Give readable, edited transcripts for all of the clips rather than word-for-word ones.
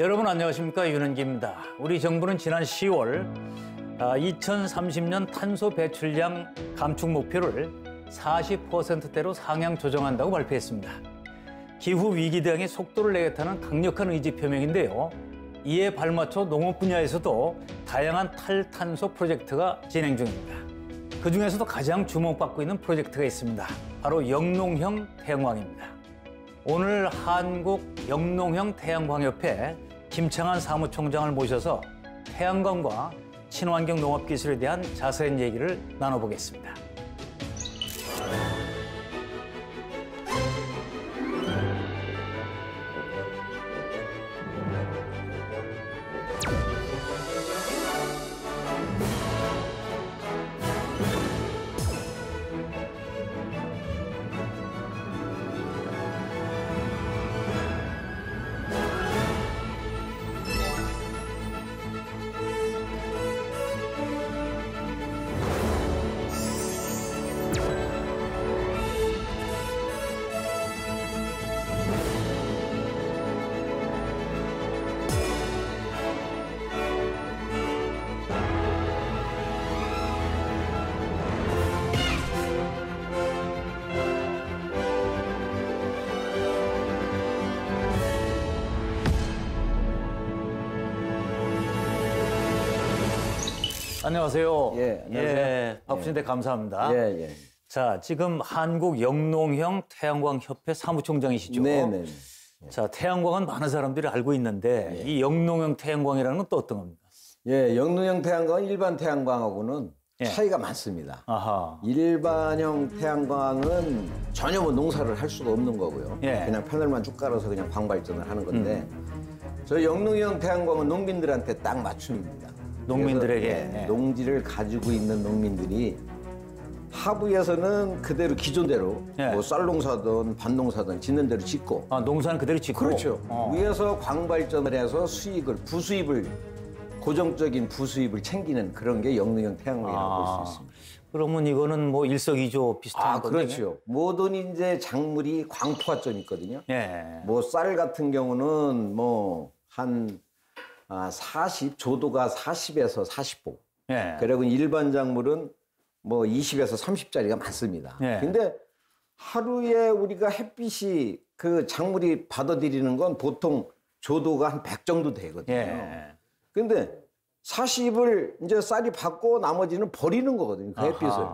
여러분 안녕하십니까, 윤은기입니다. 우리 정부는 지난 10월 2030년 탄소 배출량 감축 목표를 40%대로 상향 조정한다고 발표했습니다. 기후 위기 대응에 속도를 내겠다는 강력한 의지 표명인데요. 이에 발맞춰 농업 분야에서도 다양한 탈탄소 프로젝트가 진행 중입니다. 그중에서도 가장 주목받고 있는 프로젝트가 있습니다. 바로 영농형 태양광입니다. 오늘 한국 영농형 태양광협회 김창한 사무총장을 모셔서 태양광과 친환경 농업 기술에 대한 자세한 얘기를 나눠보겠습니다. 안녕하세요. 안녕하세요. 바쁘신데 감사합니다. 자, 지금 한국 영농형 태양광협회 사무총장이시죠? 네네. 자, 태양광은 많은 사람들이 알고 있는데 이 영농형 태양광이라는 건 또 어떤 겁니까? 영농형 태양광은 일반 태양광하고는 차이가 많습니다. 아하. 일반형 태양광은 전혀 뭐 농사를 할 수가 없는 거고요. 예. 그냥 패널만 쭉 깔아서 그냥 광발전을 하는 건데 저 영농형 태양광은 농민들한테 딱 맞춤입니다. 농민들에게. 농지를 가지고 있는 농민들이 하부에서는 그대로 기존대로 뭐 쌀농사든 밭농사든 짓는 대로 짓고 농사는 그대로 짓고 그렇죠. 위에서 광발전을 해서 부수입을 고정적인 부수입을 챙기는 그런 게 영농형 태양광이라고 볼 수 있습니다. 그러면 이거는 뭐 일석이조 비슷한 거죠? 그렇죠. 모든 이제 작물이 광포화점이 있거든요. 예. 뭐 쌀 같은 경우는 뭐 한 조도가 40에서 40보. 예. 그리고 일반 작물은 뭐 20에서 30짜리가 많습니다. 예. 근데 하루에 우리가 햇빛이 그 작물이 받아들이는 건 보통 조도가 한 100 정도 되거든요. 예. 근데 40을 이제 쌀이 받고 나머지는 버리는 거거든요. 그 햇빛을.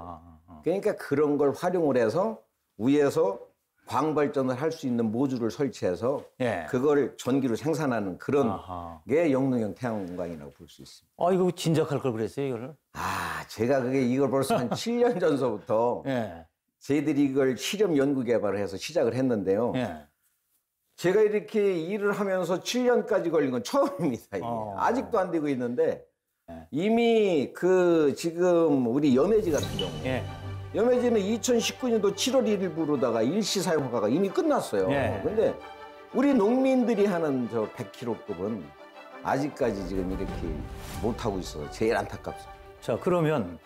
그러니까 그런 걸 활용을 해서 위에서 광발전을 할 수 있는 모듈을 설치해서 그걸 전기로 생산하는 그런 게 영농형 태양광이라고 볼 수 있습니다. 이거 진작할 걸 그랬어요, 이거를? 제가 이걸 벌써 한 7년 전서부터 저희들이 이걸 실험 연구 개발을 해서 시작을 했는데요. 제가 이렇게 일을 하면서 7년까지 걸린 건 처음입니다. 이게. 아직도 안 되고 있는데 이미 지금 우리 염해지 같은 경우 염해지는 2019년도 7월 1일부로다가 일시 사용 허가가 이미 끝났어요. 근데 우리 농민들이 하는 저 100kg급은 아직까지 지금 이렇게 못하고 있어서 제일 안타깝습니다. 자, 그러면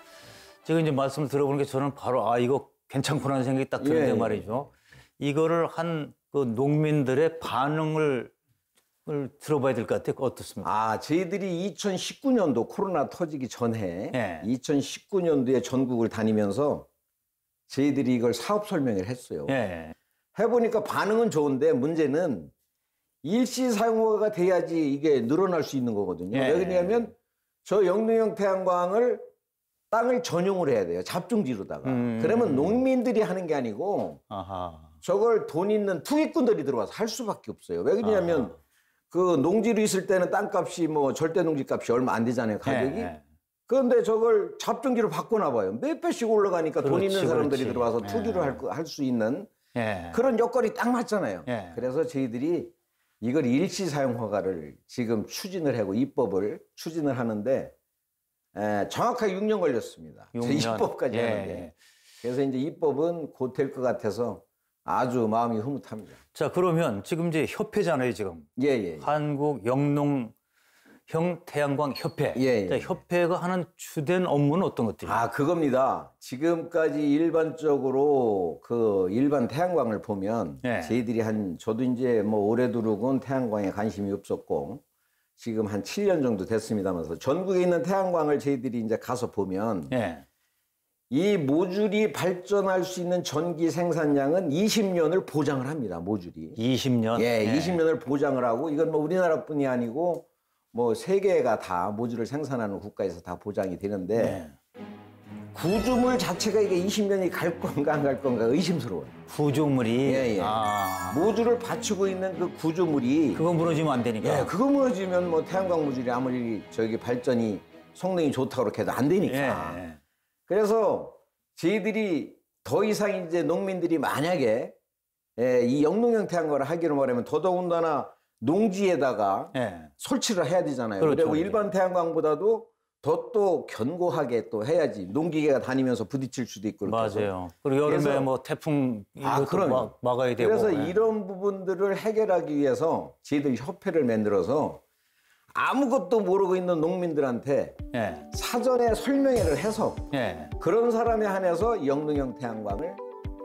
제가 이제 말씀을 들어보는 게 저는 바로 이거 괜찮구나는 생각이 딱 드는데 말이죠. 이거를 한 그 농민들의 반응을 들어봐야 될 것 같아요. 어떻습니까? 저희들이 2019년도 코로나 터지기 전에 2019년도에 전국을 다니면서 저희들이 이걸 사업 설명을 했어요. 해보니까 반응은 좋은데 문제는 일시 사용허가가 돼야지 이게 늘어날 수 있는 거거든요. 왜 그러냐면 저 영농형 태양광을 땅을 전용을 해야 돼요. 잡종지로다가. 그러면 농민들이 하는 게 아니고 저걸 돈 있는 투기꾼들이 들어와서 할 수밖에 없어요. 왜 그러냐면 그 농지로 있을 때는 땅값이 뭐 절대 농지값이 얼마 안 되잖아요, 가격이. 그런데 저걸 잡종지로 바꿔놔 봐요. 몇 배씩 올라가니까 돈 있는 사람들이 들어와서 투기를 할 수 있는 그런 여건이 딱 맞잖아요. 그래서 저희들이 이걸 일시 사용 허가를 지금 추진을 하고 입법을 추진을 하는데 정확하게 6년 걸렸습니다. 6년. 입법까지 하는데. 그래서 이제 입법은 곧 될 것 같아서 아주 마음이 흐뭇합니다. 자, 그러면 지금 이제 협회잖아요, 지금. 한국 영농 태양광 협회. 예. 자, 협회가 하는 주된 업무는 어떤 것들이에요? 그겁니다. 지금까지 일반적으로 그 일반 태양광을 보면 저희들이 저도 이제 뭐 올해 들어온 태양광에 관심이 없었고 지금 한 7년 정도 됐습니다면서 전국에 있는 태양광을 저희들이 이제 가서 보면 이 모듈이 발전할 수 있는 전기 생산량은 20년을 보장을 합니다. 모듈이. 20년? 20년을 보장을 하고 이건 뭐 우리나라뿐이 아니고 뭐 세계가 다 모듈을 생산하는 국가에서 다 보장이 되는데 구조물 자체가 이게 20년이 갈 건가 안 갈 건가 의심스러워요. 구조물이? 모듈을 받치고 있는 그 구조물이 그거 무너지면 안 되니까. 그거 무너지면 뭐 태양광 모듈이 아무리 발전이 성능이 좋다고 그렇게 해도 안 되니까. 그래서 저희들이 더 이상 이제 농민들이 만약에 이 영농형 태양광을 하기로 말하면 더더군다나 농지에다가 설치를 해야 되잖아요. 그리고 일반 태양광보다도 더 또 견고하게 또 해야지. 농기계가 다니면서 부딪힐 수도 있고. 맞아요. 그리고 여름에 뭐 태풍 이것도 막아야 되고. 그래서 이런 부분들을 해결하기 위해서 저희들 협회를 만들어서 아무것도 모르고 있는 농민들한테 사전에 설명회를 해서 그런 사람에 한해서 영농형 태양광을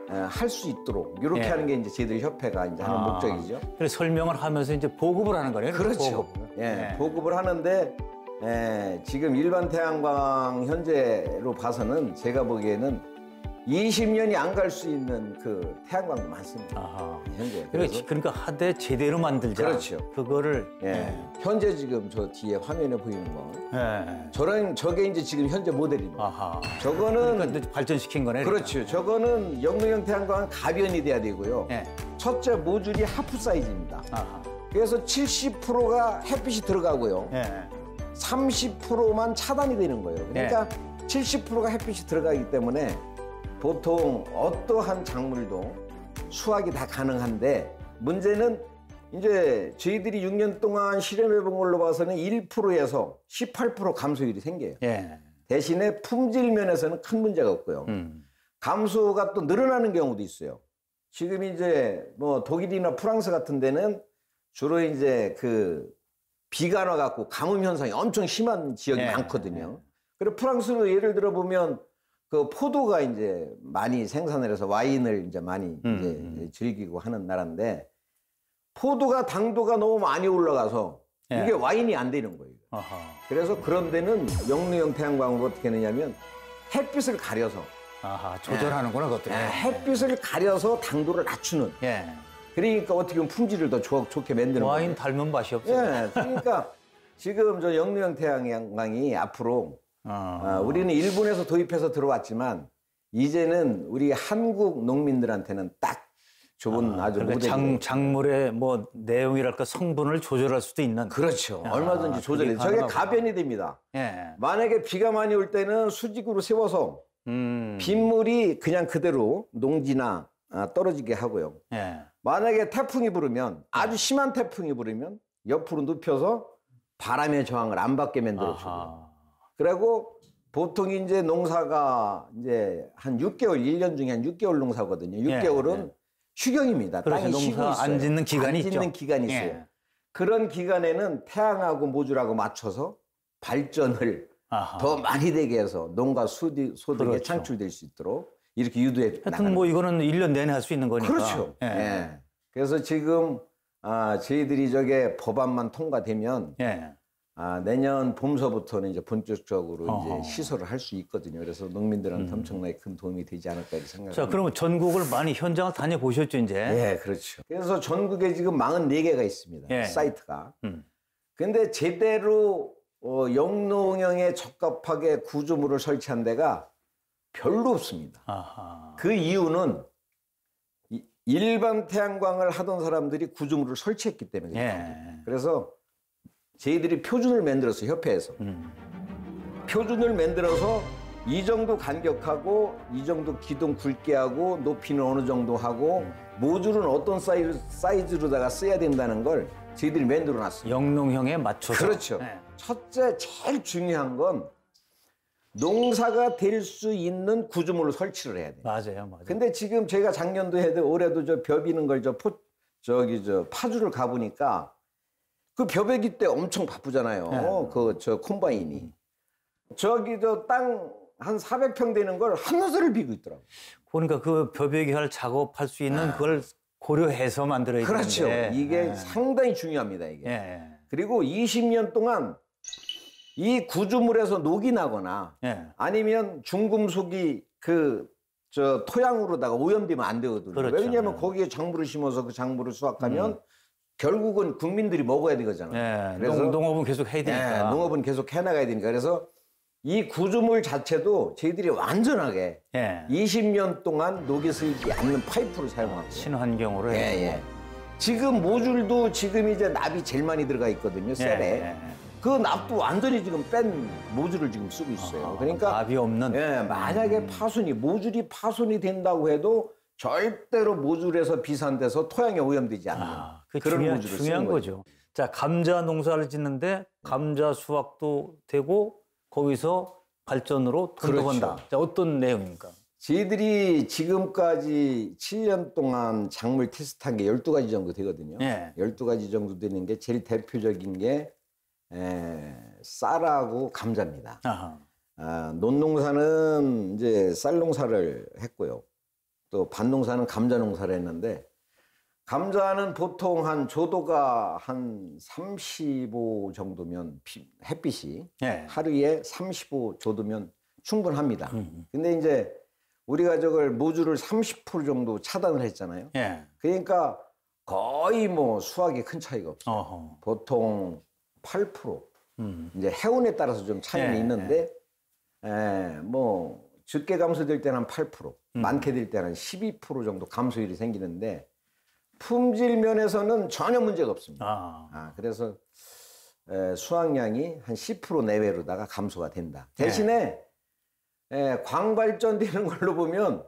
할 수 있도록 이렇게 하는 게 이제 저희들 협회가 이제 하는 목적이죠. 그래서 설명을 하면서 이제 보급을 하는 거네요. 그렇죠. 보급을 하는데 지금 일반 태양광 현재로 봐서는 제가 보기에는 20년이 안 갈 수 있는 그 태양광도 많습니다. 현재. 그러니까 하되 제대로 만들자. 그렇죠. 그거를 현재 지금 저 뒤에 화면에 보이는 거. 저게 이제 지금 현재 모델입니다. 저거는 그러니까 발전시킨 거네. 그렇죠. 그러니까. 저거는 영농형 태양광은 가변이 돼야 되고요. 첫째 모듈이 하프 사이즈입니다. 그래서 70%가 햇빛이 들어가고요. 30%만 차단이 되는 거예요. 그러니까 70%가 햇빛이 들어가기 때문에 보통 어떠한 작물도 수확이 다 가능한데 문제는 이제 저희들이 6년 동안 실험해 본 걸로 봐서는 1%에서 18% 감소율이 생겨요. 대신에 품질 면에서는 큰 문제가 없고요. 감소가 또 늘어나는 경우도 있어요. 지금 이제 뭐 독일이나 프랑스 같은 데는 주로 이제 그 비간화 갖고 가뭄 현상이 엄청 심한 지역이 많거든요. 그리고 프랑스로 예를 들어 보면 그 포도가 이제 많이 생산을 해서 와인을 이제 많이 이제 즐기고 하는 나라인데 포도가 당도가 너무 많이 올라가서 이게 와인이 안 되는 거예요. 그래서 그런 데는 영농형 태양광으로 어떻게 하느냐면 햇빛을 가려서 조절하는구나 그것들. 햇빛을 가려서 당도를 낮추는. 그러니까 어떻게 보면 품질을 더 좋게 만드는 거예요. 와인 닮은 맛이 없어요. 그러니까 지금 저 영농형 태양광이 앞으로 우리는 일본에서 도입해서 들어왔지만 이제는 우리 한국 농민들한테는 딱 좋은 아주 모델이에요. 작물의 뭐 내용이랄까 성분을 조절할 수도 있는. 그렇죠. 얼마든지 조절이. 저게 가변이 됩니다. 만약에 비가 많이 올 때는 수직으로 세워서 빗물이 그냥 그대로 농지나 떨어지게 하고요. 만약에 태풍이 불으면 아주 심한 태풍이 불으면 옆으로 눕혀서 바람의 저항을 안 받게 만들어주고요. 그리고 보통 이제 농사가 이제 한 6개월, 1년 중에 한 6개월 농사거든요. 6개월은 휴경입니다. 땅이 쉬고 있어요. 안 짓는 기간이 있죠. 안 짓는 기간이 있어요. 그런 기간에는 태양하고 모듈하고 맞춰서 발전을 더 많이 되게 해서 농가 소득이 창출될 수 있도록 이렇게 유도해 나가는 하여튼 뭐 이거는 1년 내내 할 수 있는 거니까. 그렇죠. 그래서 지금 저희들이 저게 법안만 통과되면 내년 봄서부터는 이제 본격적으로 이제 시설을 할 수 있거든요. 그래서 농민들한테 엄청나게 큰 도움이 되지 않을까 이렇게 생각합니다. 자, 그러면 전국을 많이 현장을 다녀보셨죠, 이제? 그렇죠. 그래서 전국에 지금 44개가 있습니다. 사이트가. 근데 제대로 영농형에 적합하게 구조물을 설치한 데가 별로 없습니다. 그 이유는 일반 태양광을 하던 사람들이 구조물을 설치했기 때문에. 그래서 저희들이 표준을 만들어서 협회에서 표준을 만들어서 이 정도 간격하고 이 정도 기둥 굵게 하고 높이는 어느 정도 하고 모듈은 어떤 사이즈로다가 써야 된다는 걸 저희들이 만들어 놨어요. 영농형에 맞춰서. 그렇죠. 첫째 제일 중요한 건 농사가 될 수 있는 구조물을 설치를 해야 돼요. 맞아요. 근데 지금 제가 작년도 해도 올해도 저 벼 비는 걸 파주를 가보니까 그 벼베기 때 엄청 바쁘잖아요. 저 콤바인이. 저기 저 땅 한 400평 되는 걸 한나절을 비고 있더라고요. 그러니까 그 벼베기 할 작업할 수 있는 그걸 고려해서 만들어야 되는데. 그렇죠. 이게 상당히 중요합니다, 이게. 그리고 20년 동안 이 구조물에서 녹이 나거나 아니면 중금속이 저 토양으로다가 오염되면 안 되거든요. 그렇죠. 왜냐하면 거기에 작물을 심어서 그 작물을 수확하면 결국은 국민들이 먹어야 되거든요. 그래서 농업은 계속 해야 되니까. 농업은 계속 해나가야 되니까. 그래서 이 구조물 자체도 저희들이 완전하게 20년 동안 녹이 슬지 않는 파이프를 사용하고 친환경으로 지금 모듈도 지금 이제 납이 제일 많이 들어가 있거든요. 셀에. 그 납도 완전히 지금 뺀 모듈을 지금 쓰고 있어요. 그러니까 납이 없는. 만약에 모듈이 파손이 된다고 해도 절대로 모듈에서 비산돼서 토양에 오염되지 않는 그런 모듈을 중요한 쓰는 거죠. 자, 감자 농사를 짓는데 감자 수확도 되고 거기서 발전으로 돈도 번다. 자, 어떤 내용입니까? 저희들이 지금까지 7년 동안 작물 테스트한 게 12가지 정도 되거든요. 12가지 정도 되는 게 제일 대표적인 게 쌀하고 감자입니다. 논농사는 이제 쌀 농사를 했고요. 또 밭농사는 감자 농사를 했는데 감자는 보통 한 조도가 한 35 정도면 햇빛이 하루에 35 조도면 충분합니다. 근데 이제 우리가 저걸 모듈을 30% 정도 차단을 했잖아요. 그러니까 거의 뭐 수확에 큰 차이가 없어요. 보통 8%. 이제 해운에 따라서 좀 차이는 있는데 뭐 적게 감소될 때는 한 8%, 많게 될 때는 한 12% 정도 감소율이 생기는데 품질 면에서는 전혀 문제가 없습니다. 그래서 수확량이 한 10% 내외로다가 감소가 된다. 대신에 광발전되는 걸로 보면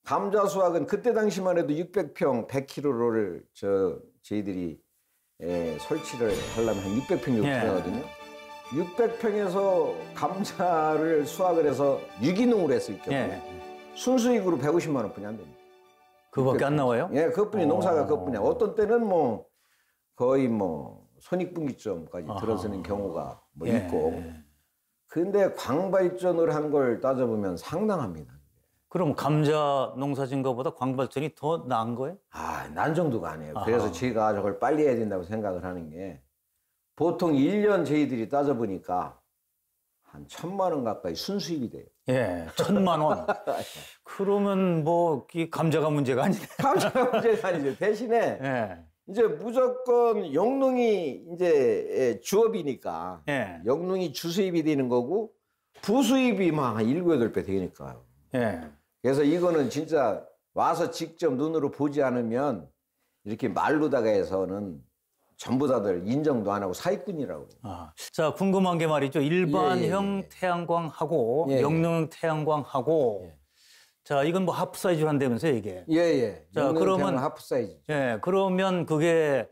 감자 수확은 그때 당시만 해도 600평 100kg를 저희들이 설치를 하려면 한 600평 정도 필요하거든요. 600평에서 감자를 수확을 해서 유기농으로 했을 경우 순수익으로 150만 원뿐이 안 됩니다. 그거밖에 안 나와요? 그것뿐이 농사가 그것뿐이야. 어떤 때는 뭐 거의 뭐 손익분기점까지 들어서는 경우가 뭐 있고. 근데 광발전을 한 걸 따져보면 상당합니다. 그럼 감자 농사 진 것보다 광발전이 더 나은 거예요? 난 정도가 아니에요. 그래서 제가 저걸 빨리 해야 된다고 생각을 하는 게 보통 1년 저희들이 따져보니까 한 1,000만 원 가까이 순수익이 돼요. 1,000만 원. 그러면 뭐 이 감자가 문제가 아니네. 감자가 문제가 아니죠. 대신에 이제 무조건 영농이 이제 주업이니까 영농이 주수입이 되는 거고 부수입이 막 한 7, 8배 되니까요. 그래서 이거는 진짜 와서 직접 눈으로 보지 않으면 이렇게 말로다가 해서는 전부 다들 인정도 안 하고 사기꾼이라고. 자, 궁금한 게 말이죠. 일반형 태양광하고 영농형 태양광하고 자, 이건 뭐 하프 사이즈로 한다면서요, 이게? 자, 그러면 하프 사이즈. 그러면 그게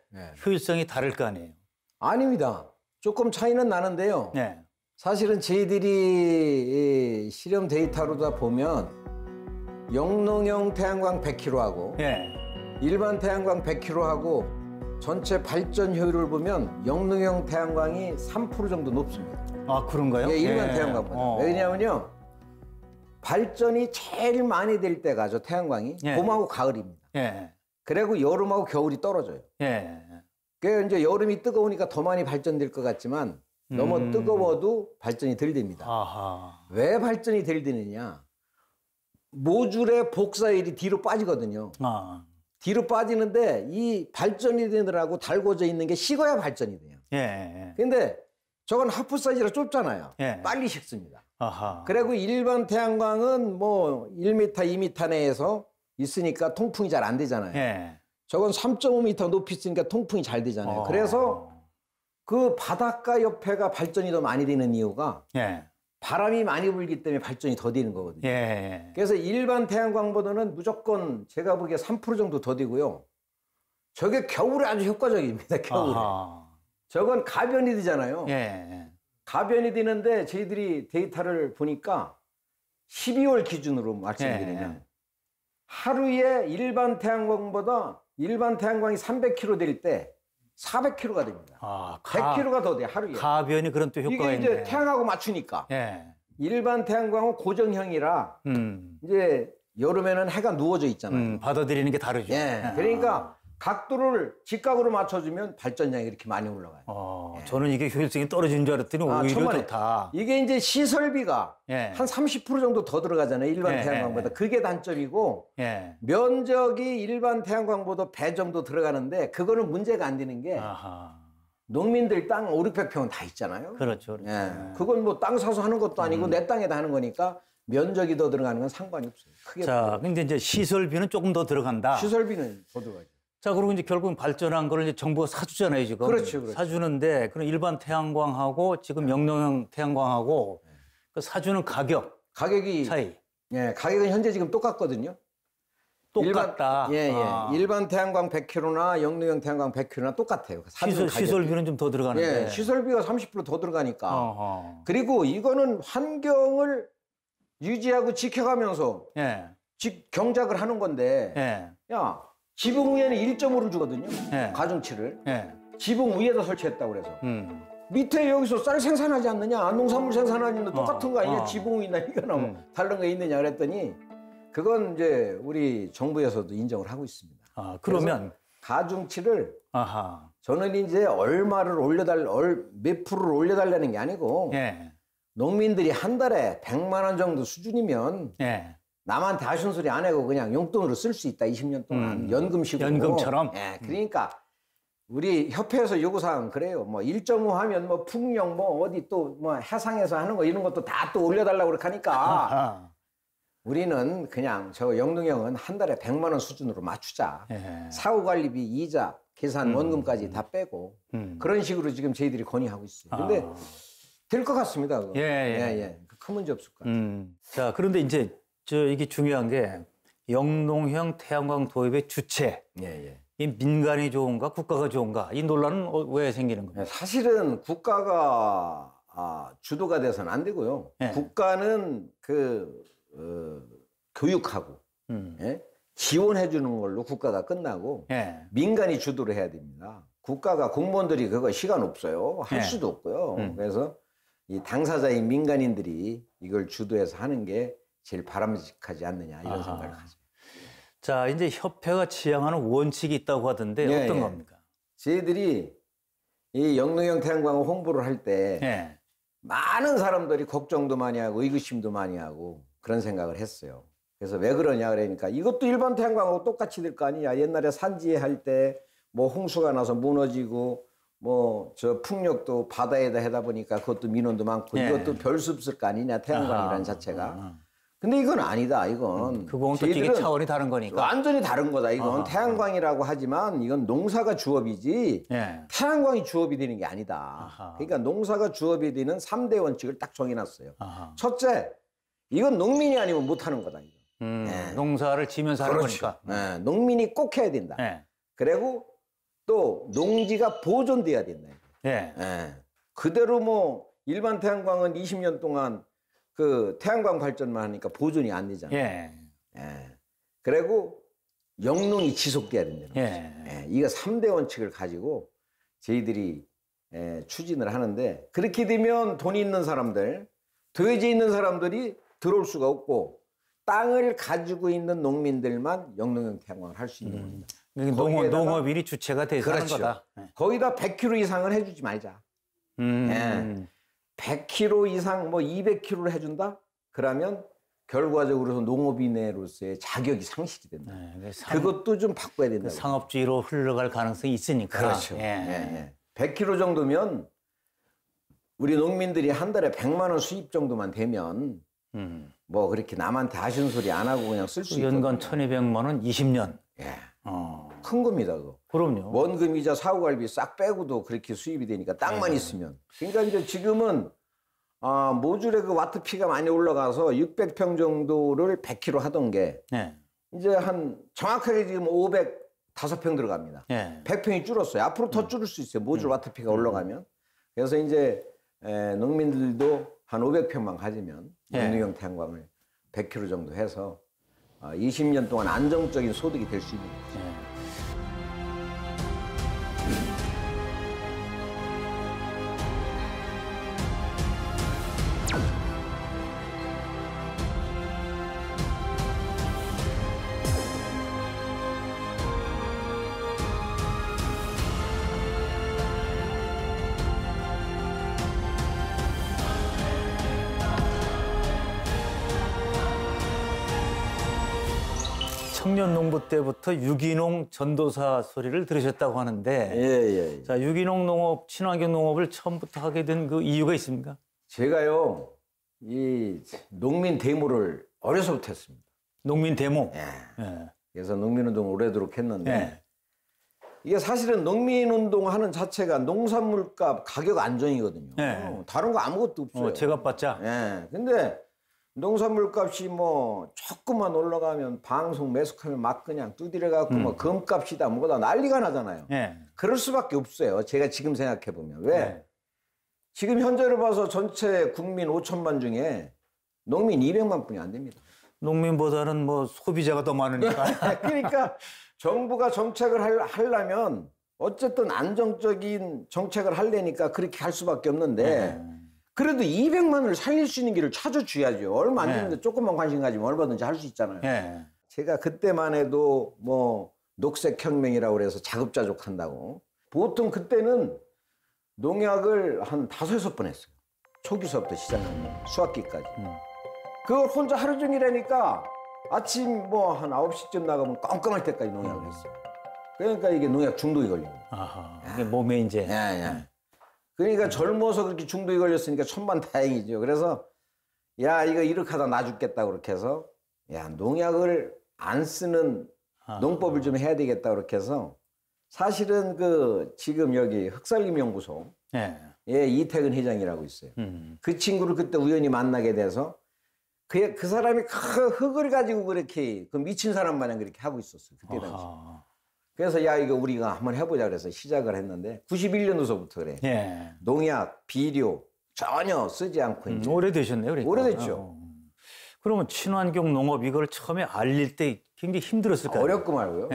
효율성이 다를 거 아니에요? 아닙니다. 조금 차이는 나는데요. 사실은 저희들이 실험 데이터로다 보면 영농형 태양광 100kW하고 일반 태양광 100kW하고 전체 발전 효율을 보면 영농형 태양광이 3% 정도 높습니다. 그런가요? 일반 태양광보다. 왜냐하면요. 발전이 제일 많이 될 때가 저 태양광이 봄하고 가을입니다. 그리고 여름하고 겨울이 떨어져요. 그래서 이제 여름이 뜨거우니까 더 많이 발전될 것 같지만 너무 뜨거워도 발전이 덜 됩니다. 왜 발전이 덜 되느냐? 모듈의 복사율이 뒤로 빠지거든요. 뒤로 빠지는데 이 발전이 되느라고 달궈져 있는 게 식어야 발전이 돼요. 근데 저건 하프 사이즈라 좁잖아요. 빨리 식습니다. 그리고 일반 태양광은 뭐 1m, 2m 내에서 있으니까 통풍이 잘 안 되잖아요. 저건 3.5m 높이 있으니까 통풍이 잘 되잖아요. 그래서 그 바닷가 옆에가 발전이 더 많이 되는 이유가 바람이 많이 불기 때문에 발전이 더 되는 거거든요. 그래서 일반 태양광보다는 무조건 제가 보기에 3% 정도 더 되고요. 저게 겨울에 아주 효과적입니다. 겨울에. 저건 가변이 되잖아요. 가변이 되는데 저희들이 데이터를 보니까 12월 기준으로 말씀드리면 하루에 일반 태양광보다 일반 태양광이 300kW 될 때 400kg가 됩니다. 아, 100kg가 더 돼, 하루에. 가변이 그런 또 효과가 이게 있네. 이제 태양하고 맞추니까. 예. 일반 태양광은 고정형이라 이제 여름에는 해가 누워져 있잖아요. 받아들이는 게 다르죠. 예. 그러니까 각도를 직각으로 맞춰주면 발전량이 이렇게 많이 올라가요. 예. 저는 이게 효율성이 떨어지는 줄 알았더니 오히려 초반에. 좋다. 이게 이제 시설비가 예. 한 30% 정도 더 들어가잖아요. 일반 예. 태양광보다. 그게 단점이고 예. 면적이 일반 태양광보다 배 정도 들어가는데 그거는 문제가 안 되는 게 아하. 농민들 땅 5, 600평은 다 있잖아요. 그렇죠. 예. 그건 뭐 땅 사서 하는 것도 아니고 내 땅에다 하는 거니까 면적이 더 들어가는 건 상관이 없어요. 크게. 자, 근데 이제 시설비는 조금 더 들어간다. 시설비는 더 들어가죠. 자, 그리고 이제 결국은 발전한 거를 이제 정부가 사주잖아요, 지금. 그렇죠. 사주는데, 그럼 일반 태양광하고 지금 영농형 태양광하고 그 사주는 가격이 차이. 예, 가격은 현재 지금 똑같거든요. 똑같다. 일반 태양광 100kg나 영농형 태양광 100kg나 똑같아요. 시설비는 좀 더 들어가는데. 예, 시설비가 30% 더 들어가니까. 어허. 그리고 이거는 환경을 유지하고 지켜가면서 경작을 하는 건데, 야, 지붕 위에는 1.5를 주거든요. 가중치를. 지붕 위에다 설치했다고 그래서. 밑에 여기서 쌀 생산하지 않느냐, 농산물 생산하는데 똑같은 거 아니냐, 지붕 위나 이거나 뭐 다른 거 있느냐 그랬더니 그건 이제 우리 정부에서도 인정을 하고 있습니다. 아, 그러면 가중치를 저는 이제 얼마를 몇 프로를 올려달라는 게 아니고 농민들이 한 달에 100만 원 정도 수준이면 남한테 하신 소리 안 하고 그냥 용돈으로 쓸 수 있다. 20년 동안 연금식으로. 연금처럼. 그러니까 우리 협회에서 요구사항은 그래요. 뭐 1.5 하면 뭐 풍령 뭐 어디 또 뭐 해상에서 하는 거 이런 것도 다 또 올려달라고 그렇게 하니까 우리는 그냥 저 영농형은 한 달에 100만 원 수준으로 맞추자. 사후관리비, 이자, 계산, 원금까지 다 빼고 그런 식으로 지금 저희들이 건의하고 있어요. 근데 될 것 같습니다. 그거. 큰 문제 없을 것 같아요. 자, 그런데 이제 이게 중요한 게 영농형 태양광 도입의 주체. 이 민간이 좋은가 국가가 좋은가 이 논란은 왜 생기는 겁니까? 사실은 국가가 주도가 돼서는 안 되고요. 국가는 교육하고 지원해 주는 걸로 국가가 끝나고 민간이 주도를 해야 됩니다. 국가가 공무원들이 그거 시간 없어요. 할 수도 없고요. 그래서 이 당사자인 민간인들이 이걸 주도해서 하는 게 제일 바람직하지 않느냐 이런 생각을 가지고. 자, 이제 협회가 지향하는 원칙이 있다고 하던데 어떤 겁니까? 저희들이 이 영농형 태양광을 홍보를 할 때 많은 사람들이 걱정도 많이 하고 의구심도 많이 하고 그런 생각을 했어요. 그래서 왜 그러냐 그러니까 이것도 일반 태양광하고 똑같이 될 거 아니냐. 옛날에 산지에 할 때 뭐 홍수가 나서 무너지고 뭐 저 풍력도 바다에다 하다 보니까 그것도 민원도 많고 이것도 별 수 없을 거 아니냐 태양광이라는 자체가. 근데 이건 아니다. 이건 그건 또 되게 차원이 다른 거니까. 완전히 다른 거다. 이건 태양광이라고 하지만 이건 농사가 주업이지 태양광이 주업이 되는 게 아니다. 그러니까 농사가 주업이 되는 3대 원칙을 딱 정해놨어요. 첫째, 이건 농민이 아니면 못하는 거다. 농사를 지면서 하는 거니까. 농민이 꼭 해야 된다. 그리고 또 농지가 보존돼야 된다. 그대로 뭐 일반 태양광은 20년 동안 그 태양광 발전만 하니까 보존이 안 되잖아요. 그리고 영농이 지속돼야 된다는 거죠. 이거 3대 원칙을 가지고 저희들이 추진을 하는데 그렇게 되면 돈이 있는 사람들, 도예지 있는 사람들이 들어올 수가 없고 땅을 가지고 있는 농민들만 영농형 태양광을 할 수 있는 겁니다. 농업인이 주체가 돼서 하는 거다. 거기다 100kg 이상을 해주지 말자. 100kg 이상, 뭐 200kg를 해준다? 그러면 결과적으로 농업인으로서의 자격이 상실이 된다. 그것도 좀 바꿔야 된다. 상업주의로 흘러갈 가능성이 있으니까. 그렇죠. 100kg 정도면 우리 농민들이 한 달에 100만 원 수입 정도만 되면 뭐 그렇게 남한테 하시는 소리 안 하고 그냥 쓸 수 있고. 연간 1,200만 원 20년. 큰 겁니다. 그거. 그럼요. 원금이자 사후갈비 싹 빼고도 그렇게 수입이 되니까 땅만 있으면. 그러니까 이제 지금은 모듈의 그 와트피가 많이 올라가서 600평 정도를 100kg 하던 게 이제 한 정확하게 지금 505평 들어갑니다. 100평이 줄었어요. 앞으로 더 줄을 수 있어요. 모듈 와트피가 올라가면. 그래서 이제 농민들도 한 500평만 가지면 영농형 태양광을 100kg 정도 해서 20년 동안 안정적인 소득이 될 수 있는 거죠. 청년 농부 때부터 유기농 전도사 소리를 들으셨다고 하는데 예. 자, 유기농 농업, 친환경 농업을 처음부터 하게 된 그 이유가 있습니까? 제가요, 이 농민 데모를 어려서부터 했습니다. 농민 데모? 예. 그래서 농민운동을 오래도록 했는데 이게 사실은 농민운동 하는 자체가 농산물값 가격 안정이거든요. 다른 거 아무것도 없어요. 제값받자. 근데 농산물 값이 뭐 조금만 올라가면 방송 매수하면 막 그냥 두드려갖고 뭐 금값이다 뭐다 난리가 나잖아요. 그럴 수밖에 없어요. 제가 지금 생각해 보면. 왜? 지금 현재로 봐서 전체 국민 5천만 중에 농민 200만 분이 안 됩니다. 농민보다는 뭐 소비자가 더 많으니까. 그러니까 정부가 정책을 하려면 어쨌든 안정적인 정책을 하려니까 그렇게 할 수밖에 없는데 그래도 200만을 살릴 수 있는 길을 찾아줘야죠. 얼마 안 되는데 조금만 관심 가지면 얼마든지 할 수 있잖아요. 제가 그때만 해도 뭐 녹색혁명이라고 그래서 자급자족한다고. 보통 그때는 농약을 한 5-6번 했어요. 초기서부터 시작하면 수학기까지. 그걸 혼자 하루 종일 하니까 아침 뭐 한 9시쯤 나가면 깜깜할 때까지 농약을 했어요. 그러니까 이게 농약 중독이 걸린 거예요. 아하, 이게 몸에 이제. 그러니까 젊어서 그렇게 중독이 걸렸으니까 천만다행이죠. 그래서 야 이거 이렇게 하다 나 죽겠다 그렇게 해서 야 농약을 안 쓰는 농법을 좀 해야 되겠다 그렇게 해서 사실은 그 지금 여기 흑살림연구소 이태근 회장이라고 있어요. 그 친구를 그때 우연히 만나게 돼서 그 사람이 그 흙을 가지고 그렇게 그 미친 사람 마냥 그렇게 하고 있었어요. 그때 당시. 그래서 야 이거 우리가 한번 해보자 그래서 시작을 했는데 91년도서부터 그래. 농약, 비료 전혀 쓰지 않고 이제. 오래되셨네요. 그러니까. 오래됐죠. 그러면 친환경 농업 이걸 처음에 알릴 때 굉장히 힘들었을 거예요. 어렵고 말고요.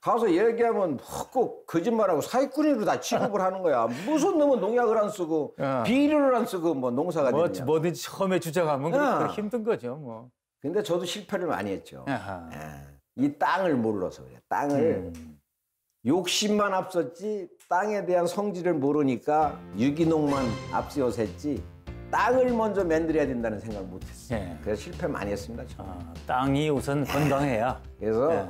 가서 얘기하면 꼭 거짓말하고 사기꾼으로 다 취급을 하는 거야. 무슨 놈은 농약을 안 쓰고 비료를 안 쓰고 뭐 농사가 되냐. 뭐든지 처음에 주장하면 그렇게 힘든 거죠. 뭐. 근데 저도 실패를 많이 했죠. 이 땅을 몰라서 그래. 땅을 욕심만 앞섰지 땅에 대한 성질을 모르니까 유기농만 앞세워서 했지 땅을 먼저 만들어야 된다는 생각을 못했어요. 그래서 실패 많이 했습니다. 땅이 우선 건강해야. 그래서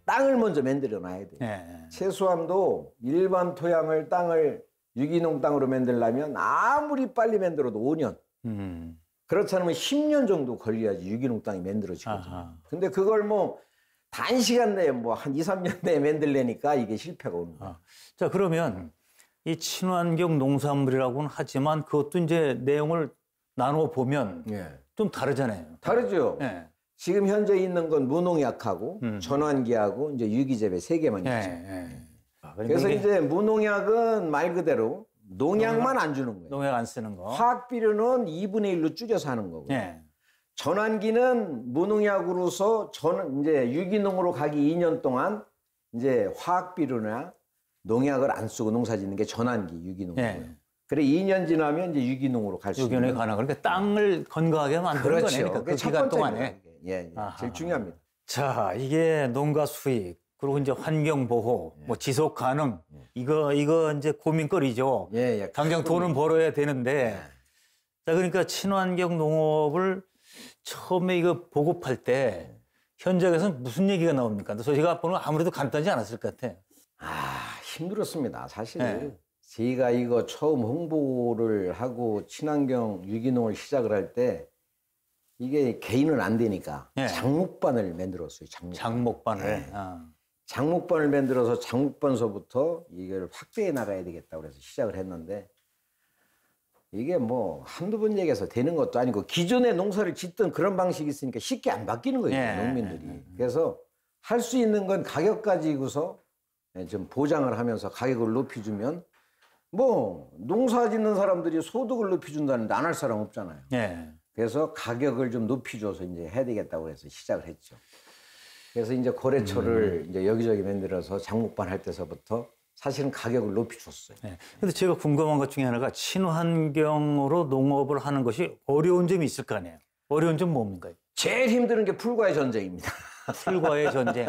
땅을 먼저 만들어 놔야 돼요. 채소함도 일반 토양을 땅을 유기농 땅으로 만들려면 아무리 빨리 만들어도 5년. 그렇지 않으면 10년 정도 걸려야지 유기농 땅이 만들어지거든요. 근데 그걸 뭐 단시간 내에 뭐 한 2-3년 내에 만들려니까 이게 실패가 오는 거예요. 자, 그러면 이 친환경 농산물이라고는 하지만 그것도 이제 내용을 나눠 보면 좀 다르잖아요. 다르죠. 지금 현재 있는 건 무농약하고 전환기하고 이제 유기재배 3개만 있죠. 그래서 이제 무농약은 말 그대로 농약만 안 주는 거예요. 농약 안 쓰는 거. 화학비료는 2분의 1로 줄여서 하는 거고. 전환기는 무농약으로서 이제 유기농으로 가기 2년 동안 이제 화학비료나 농약을 안 쓰고 농사 짓는 게 전환기 유기농이고요. 그래 2년 지나면 이제 유기농으로 갈 수 있는. 유기농이 가능한. 그러니까 땅을 건강하게 만드는 거네. 그러니까 그 기간 동안에. 제일 중요합니다. 자, 이게 농가 수익 그리고 이제 환경 보호, 뭐 지속 가능 이거 이제 고민거리죠. 당장 돈은 벌어야 되는데. 자, 그러니까 친환경 농업을 처음에 이거 보급할 때 현장에서는 무슨 얘기가 나옵니까? 저희가 보는 거 아무래도 간단하지 않았을 것 같아요. 힘들었습니다. 사실 제가 이거 처음 홍보를 하고 친환경 유기농을 시작을 할 때 이게 개인은 안 되니까 장목반을 만들었어요. 장목반을. 장목반을 만들어서 장목반서부터 이걸 확대해 나가야 되겠다고 해서 시작을 했는데 이게 뭐 한두 번 얘기해서 되는 것도 아니고 기존에 농사를 짓던 그런 방식이 있으니까 쉽게 안 바뀌는 거예요. 농민들이. 그래서 할 수 있는 건 가격 가지고서 좀 보장을 하면서 가격을 높여주면 뭐 농사 짓는 사람들이 소득을 높여준다는데 안 할 사람 없잖아요. 그래서 가격을 좀 높여줘서 이제 해야 되겠다고 해서 시작을 했죠. 그래서 이제 거래처를 이제 여기저기 만들어서 장목반 할 때서부터 사실은 가격을 높여줬어요. 근데 제가 궁금한 것 중에 하나가 친환경으로 농업을 하는 것이 어려운 점이 있을 거 아니에요. 어려운 점 뭡니까? 제일 힘든 게 풀과의 전쟁입니다. 풀과의 전쟁.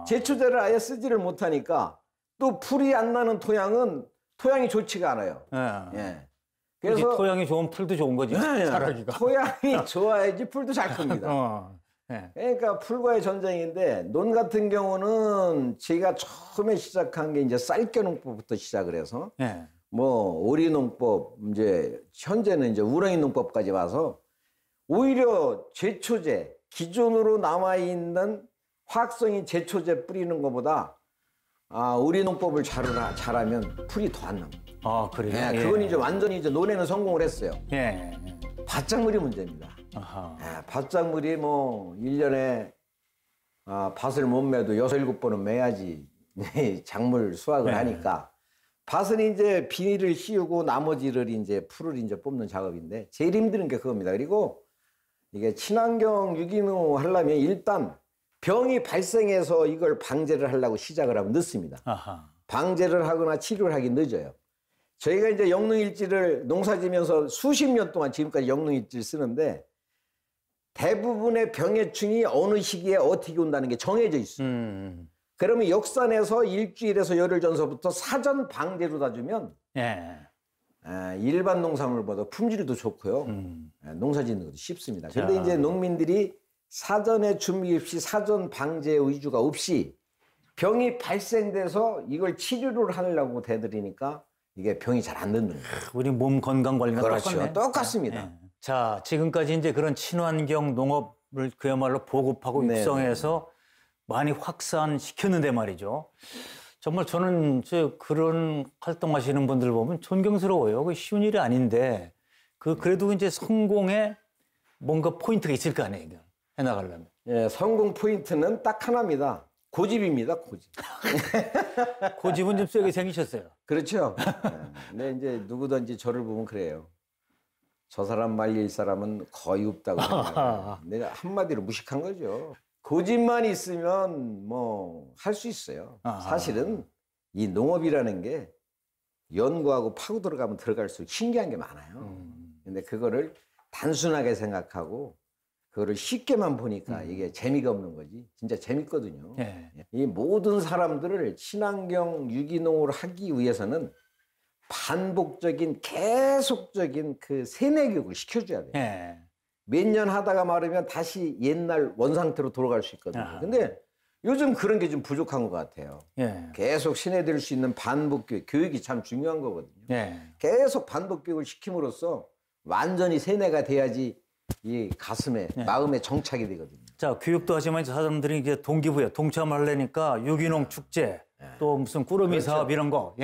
제초제를 아예 쓰지를 못하니까 또 풀이 안 나는 토양은 토양이 좋지가 않아요. 그래서 토양이 좋은 풀도 좋은 거지. 살아기가. 토양이 좋아야지 풀도 잘 큽니다. 예. 그러니까 풀과의 전쟁인데 논 같은 경우는 제가 처음에 시작한 게 이제 쌀겨농법부터 시작을 해서 예. 뭐 오리농법 이제 현재는 이제 우렁이 농법까지 와서 오히려 제초제 기존으로 남아 있는 화학성이 제초제 뿌리는 것보다 오리농법을 잘하면 풀이 더 안 납니다. 아, 그래요? 예, 그건 이제 완전히 이제 논에는 성공을 했어요. 예. 밭작물이 문제입니다. 아하. 예, 밭작물이 뭐 1년에 밭을 못 매도 6, 7번은 매야지 작물 수확을 하니까 밭은 이제 비닐을 씌우고 나머지를 이제 풀을 이제 뽑는 작업인데 제일 힘든 게 그겁니다. 그리고 이게 친환경 유기농 하려면 일단 병이 발생해서 이걸 방제를 하려고 시작을 하면 늦습니다. 아하. 방제를 하거나 치료를 하기 늦어요. 저희가 이제 영농일지를 농사지면서 수십 년 동안 지금까지 영농일지를 쓰는데 대부분의 병해충이 어느 시기에 어떻게 온다는 게 정해져 있어요. 그러면 역산해서 일주일에서 열흘 전서부터 사전 방제로 다 주면 일반 농산물보다 품질도 좋고요. 농사 짓는 것도 쉽습니다. 그런데 이제 농민들이 사전에 준비 없이 사전 방제 의주가 없이 병이 발생돼서 이걸 치료를 하려고 대들이니까 이게 병이 잘 안 듣는 거예요. 우리 몸 건강 관리가 그렇죠. 똑같네. 똑같습니다. 예. 자, 지금까지 이제 그런 친환경 농업을 그야말로 보급하고 네, 육성해서 많이 확산시켰는데 말이죠. 정말 저는 그런 활동하시는 분들 보면 존경스러워요. 그 쉬운 일이 아닌데 그래도 이제 성공에 뭔가 포인트가 있을 거 아니에요. 해나가려면. 예, 성공 포인트는 딱 하나입니다. 고집입니다. 고집. 고집은 좀 세게 생기셨어요. 그렇죠. 근데 이제 누구든지 저를 보면 그래요. 저 사람 말릴 사람은 거의 없다고 생각해요. 내가 한마디로 무식한 거죠. 고집만 있으면 뭐 할 수 있어요. 사실은 이 농업이라는 게 연구하고 파고 들어가면 들어갈수록 신기한 게 많아요. 근데 그거를 단순하게 생각하고 그거를 쉽게만 보니까 이게 재미가 없는 거지. 진짜 재밌거든요. 이 모든 사람들을 친환경 유기농으로 하기 위해서는 반복적인 계속적인 그 세뇌 교육을 시켜줘야 돼요. 몇 년 하다가 말하면 다시 옛날 원상태로 돌아갈 수 있거든요. 근데 요즘 그런 게 좀 부족한 것 같아요. 계속 세뇌될 수 있는 반복 교육, 교육이 참 중요한 거거든요. 계속 반복 교육을 시킴으로써 완전히 세뇌가 돼야지 이 가슴에, 마음에 정착이 되거든요. 자, 교육도 하지만 사람들이 이제 동기부여, 동참하려니까 유기농 축제, 또 무슨 꾸러미 그렇죠. 사업 이런 거,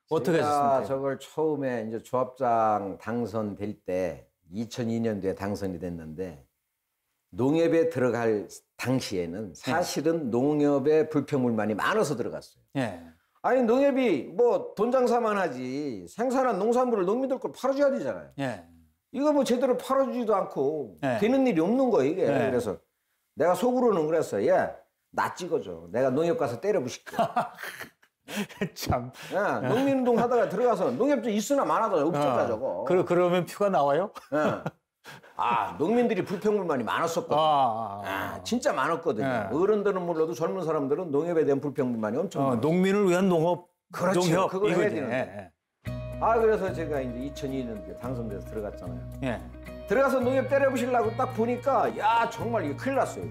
어떻게 하셨습니까? 저걸 처음에 이제 조합장 당선될 때 2002년도에 당선이 됐는데 농협에 들어갈 당시에는 사실은 농협에 불평불만이 많아서 들어갔어요. 아니 농협이 뭐 돈 장사만 하지 생산한 농산물을 농민들 걸 팔아줘야 되잖아요. 이거 뭐 제대로 팔아주지도 않고 되는 일이 없는 거예요 이게. 그래서 내가 속으로는 그랬어요. 야, 나 찍어줘. 내가 농협 가서 때려부실게. 참. 야, 농민운동 하다가 들어가서 농협도 있으나 마나도 없잖아 저거. 그러면 표가 나와요? 농민들이 불평불만이 많았었거든요. 진짜 많았거든요. 어른들은 몰라도 젊은 사람들은 농협에 대한 불평불만이 엄청 많았어요. 농민을 위한 농업. 그렇죠. 농협, 그걸 해야 이거지. 되는데. 그래서 제가 이제 2002년도에 당선돼서 들어갔잖아요. 들어가서 농협 때려부시려고 딱 보니까 야 정말 이게 큰일 났어요.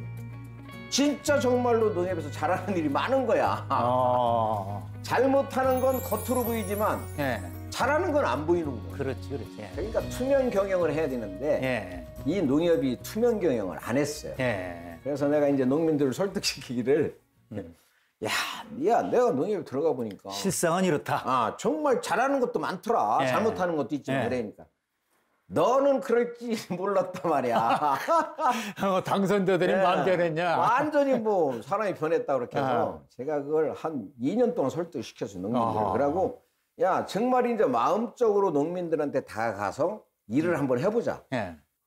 진짜 정말로 농협에서 잘하는 일이 많은 거야. 잘못하는 건 겉으로 보이지만 잘하는 건 안 보이는 거야. 그렇지. 그러니까 투명 경영을 해야 되는데 이 농협이 투명 경영을 안 했어요. 그래서 내가 이제 농민들을 설득시키기를 야, 내가 농협에 들어가 보니까 실상은 이렇다. 정말 잘하는 것도 많더라. 잘못하는 것도 있지만 그러니까 너는 그럴지 몰랐단 말이야. 당선되더니 마음 변했냐. 완전히 뭐 사람이 변했다 그렇게 해서 제가 그걸 한 2년 동안 설득시켰어요, 농민들을. 그러고 야, 정말 이제 마음적으로 농민들한테 다가가서 일을 한번 해보자.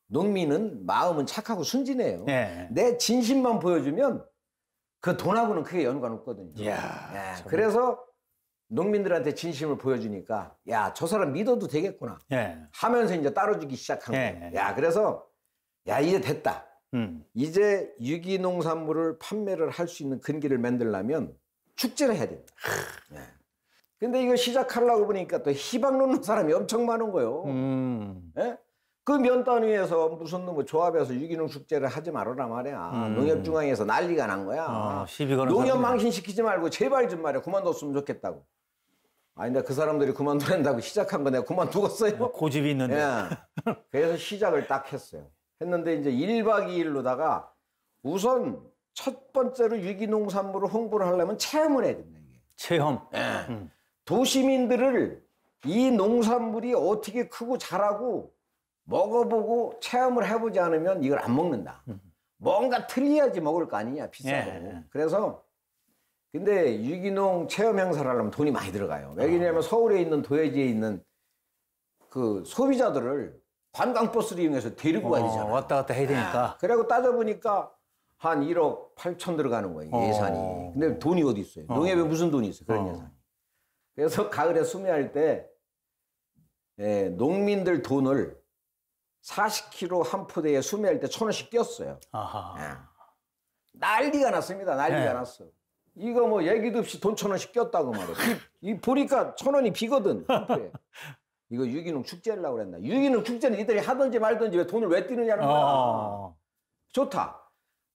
농민은 마음은 착하고 순진해요. 내 진심만 보여주면 그 돈하고는 크게 연관 없거든요. 그래서 농민들한테 진심을 보여주니까 야, 저 사람 믿어도 되겠구나 하면서 이제 따라주기 시작한 거예요. 그래서 이제 됐다. 이제 유기농산물을 판매를 할 수 있는 근기를 만들려면 축제를 해야 된다. 근데 이거 시작하려고 보니까 또 희망 놓는 사람이 엄청 많은 거예요. 그 면단위에서 무슨 뭐 조합에서 유기농 축제를 하지 말아라 말이야. 농협중앙에서 난리가 난 거야. 농협 망신시키지 말고 제발 좀 말이야. 그만뒀으면 좋겠다고. 아니, 근데 그 사람들이 그만두란다고 시작한 거 내가 그만두었어요. 고집이 있는데. 예. 그래서 시작을 딱 했어요. 했는데 이제 1박 2일로다가 우선 첫 번째로 유기농산물을 홍보를 하려면 체험을 해야 된다. 이게. 체험. 예. 도시민들을 이 농산물이 어떻게 크고 자라고 먹어보고 체험을 해보지 않으면 이걸 안 먹는다. 뭔가 틀려야지 먹을 거 아니냐, 비싸고. 예. 그래서 근데 유기농 체험 행사를 하려면 돈이 많이 들어가요. 왜냐면 서울에 있는 도예지에 있는 그 소비자들을 관광버스를 이용해서 데리고 가야 되잖아요. 왔다 갔다 해야 되니까. 그리고 따져보니까 한 1억 8천 들어가는 거예요, 예산이. 근데 돈이 어디 있어요? 농협에 무슨 돈이 있어요, 그런 예산이. 그래서 가을에 수매할 때 농민들 돈을 40kg 한 포대에 수매할 때 1,000원씩 띄었어요. 난리가 났습니다. 난리가 났어. 이거 뭐 얘기도 없이 돈 1,000원씩 꼈다고 말이야. 이 보니까 1,000원이 비거든. 이거 유기농 축제를 하려고 그랬나. 유기농 축제는 이들이 하든지 말든지 왜 돈을 왜 띄느냐는 거야. 좋다.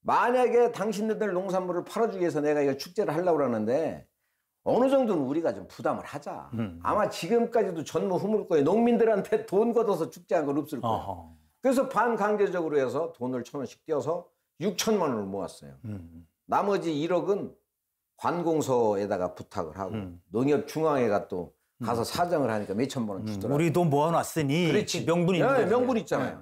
만약에 당신들 농산물을 팔아주기 위해서 내가 이거 축제를 하려고 그러는데 어느 정도는 우리가 좀 부담을 하자. 아마 지금까지도 전무후무일 거예요. 농민들한테 돈 걷어서 축제한 건 없을 거예요. 그래서 반강제적으로 해서 돈을 1,000원씩 띄어서 6천만 원을 모았어요. 나머지 1억은 관공서에다가 부탁을 하고 농협중앙회가 또 가서 사정을 하니까 몇천만 원 주더라고요. 우리 돈 모아놨으니. 그렇지. 명분이 있는 거죠. 명분 있잖아요.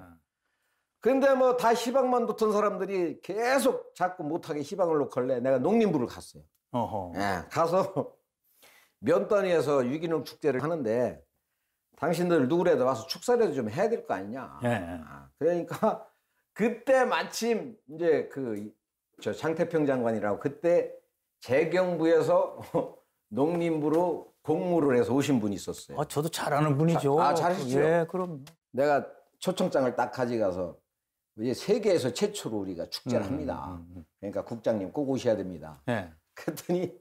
근데 뭐 다 희망만 뒀던 사람들이 계속 자꾸 못하게 희망을 놓길래 내가 농림부를 갔어요. 가서 면단위에서 유기농 축제를 하는데 당신들 누구라도 와서 축사라도 좀 해야 될 거 아니냐. 그러니까 그때 마침 이제 저 장태평 장관이라고 그때 재경부에서 농림부로 공무를 해서 오신 분이 있었어요. 저도 잘 아는 분이죠. 잘하시죠. 예, 그럼. 내가 초청장을 딱 가져가서 이제 세계에서 최초로 우리가 축제를 합니다. 그러니까 국장님 꼭 오셔야 됩니다. 그랬더니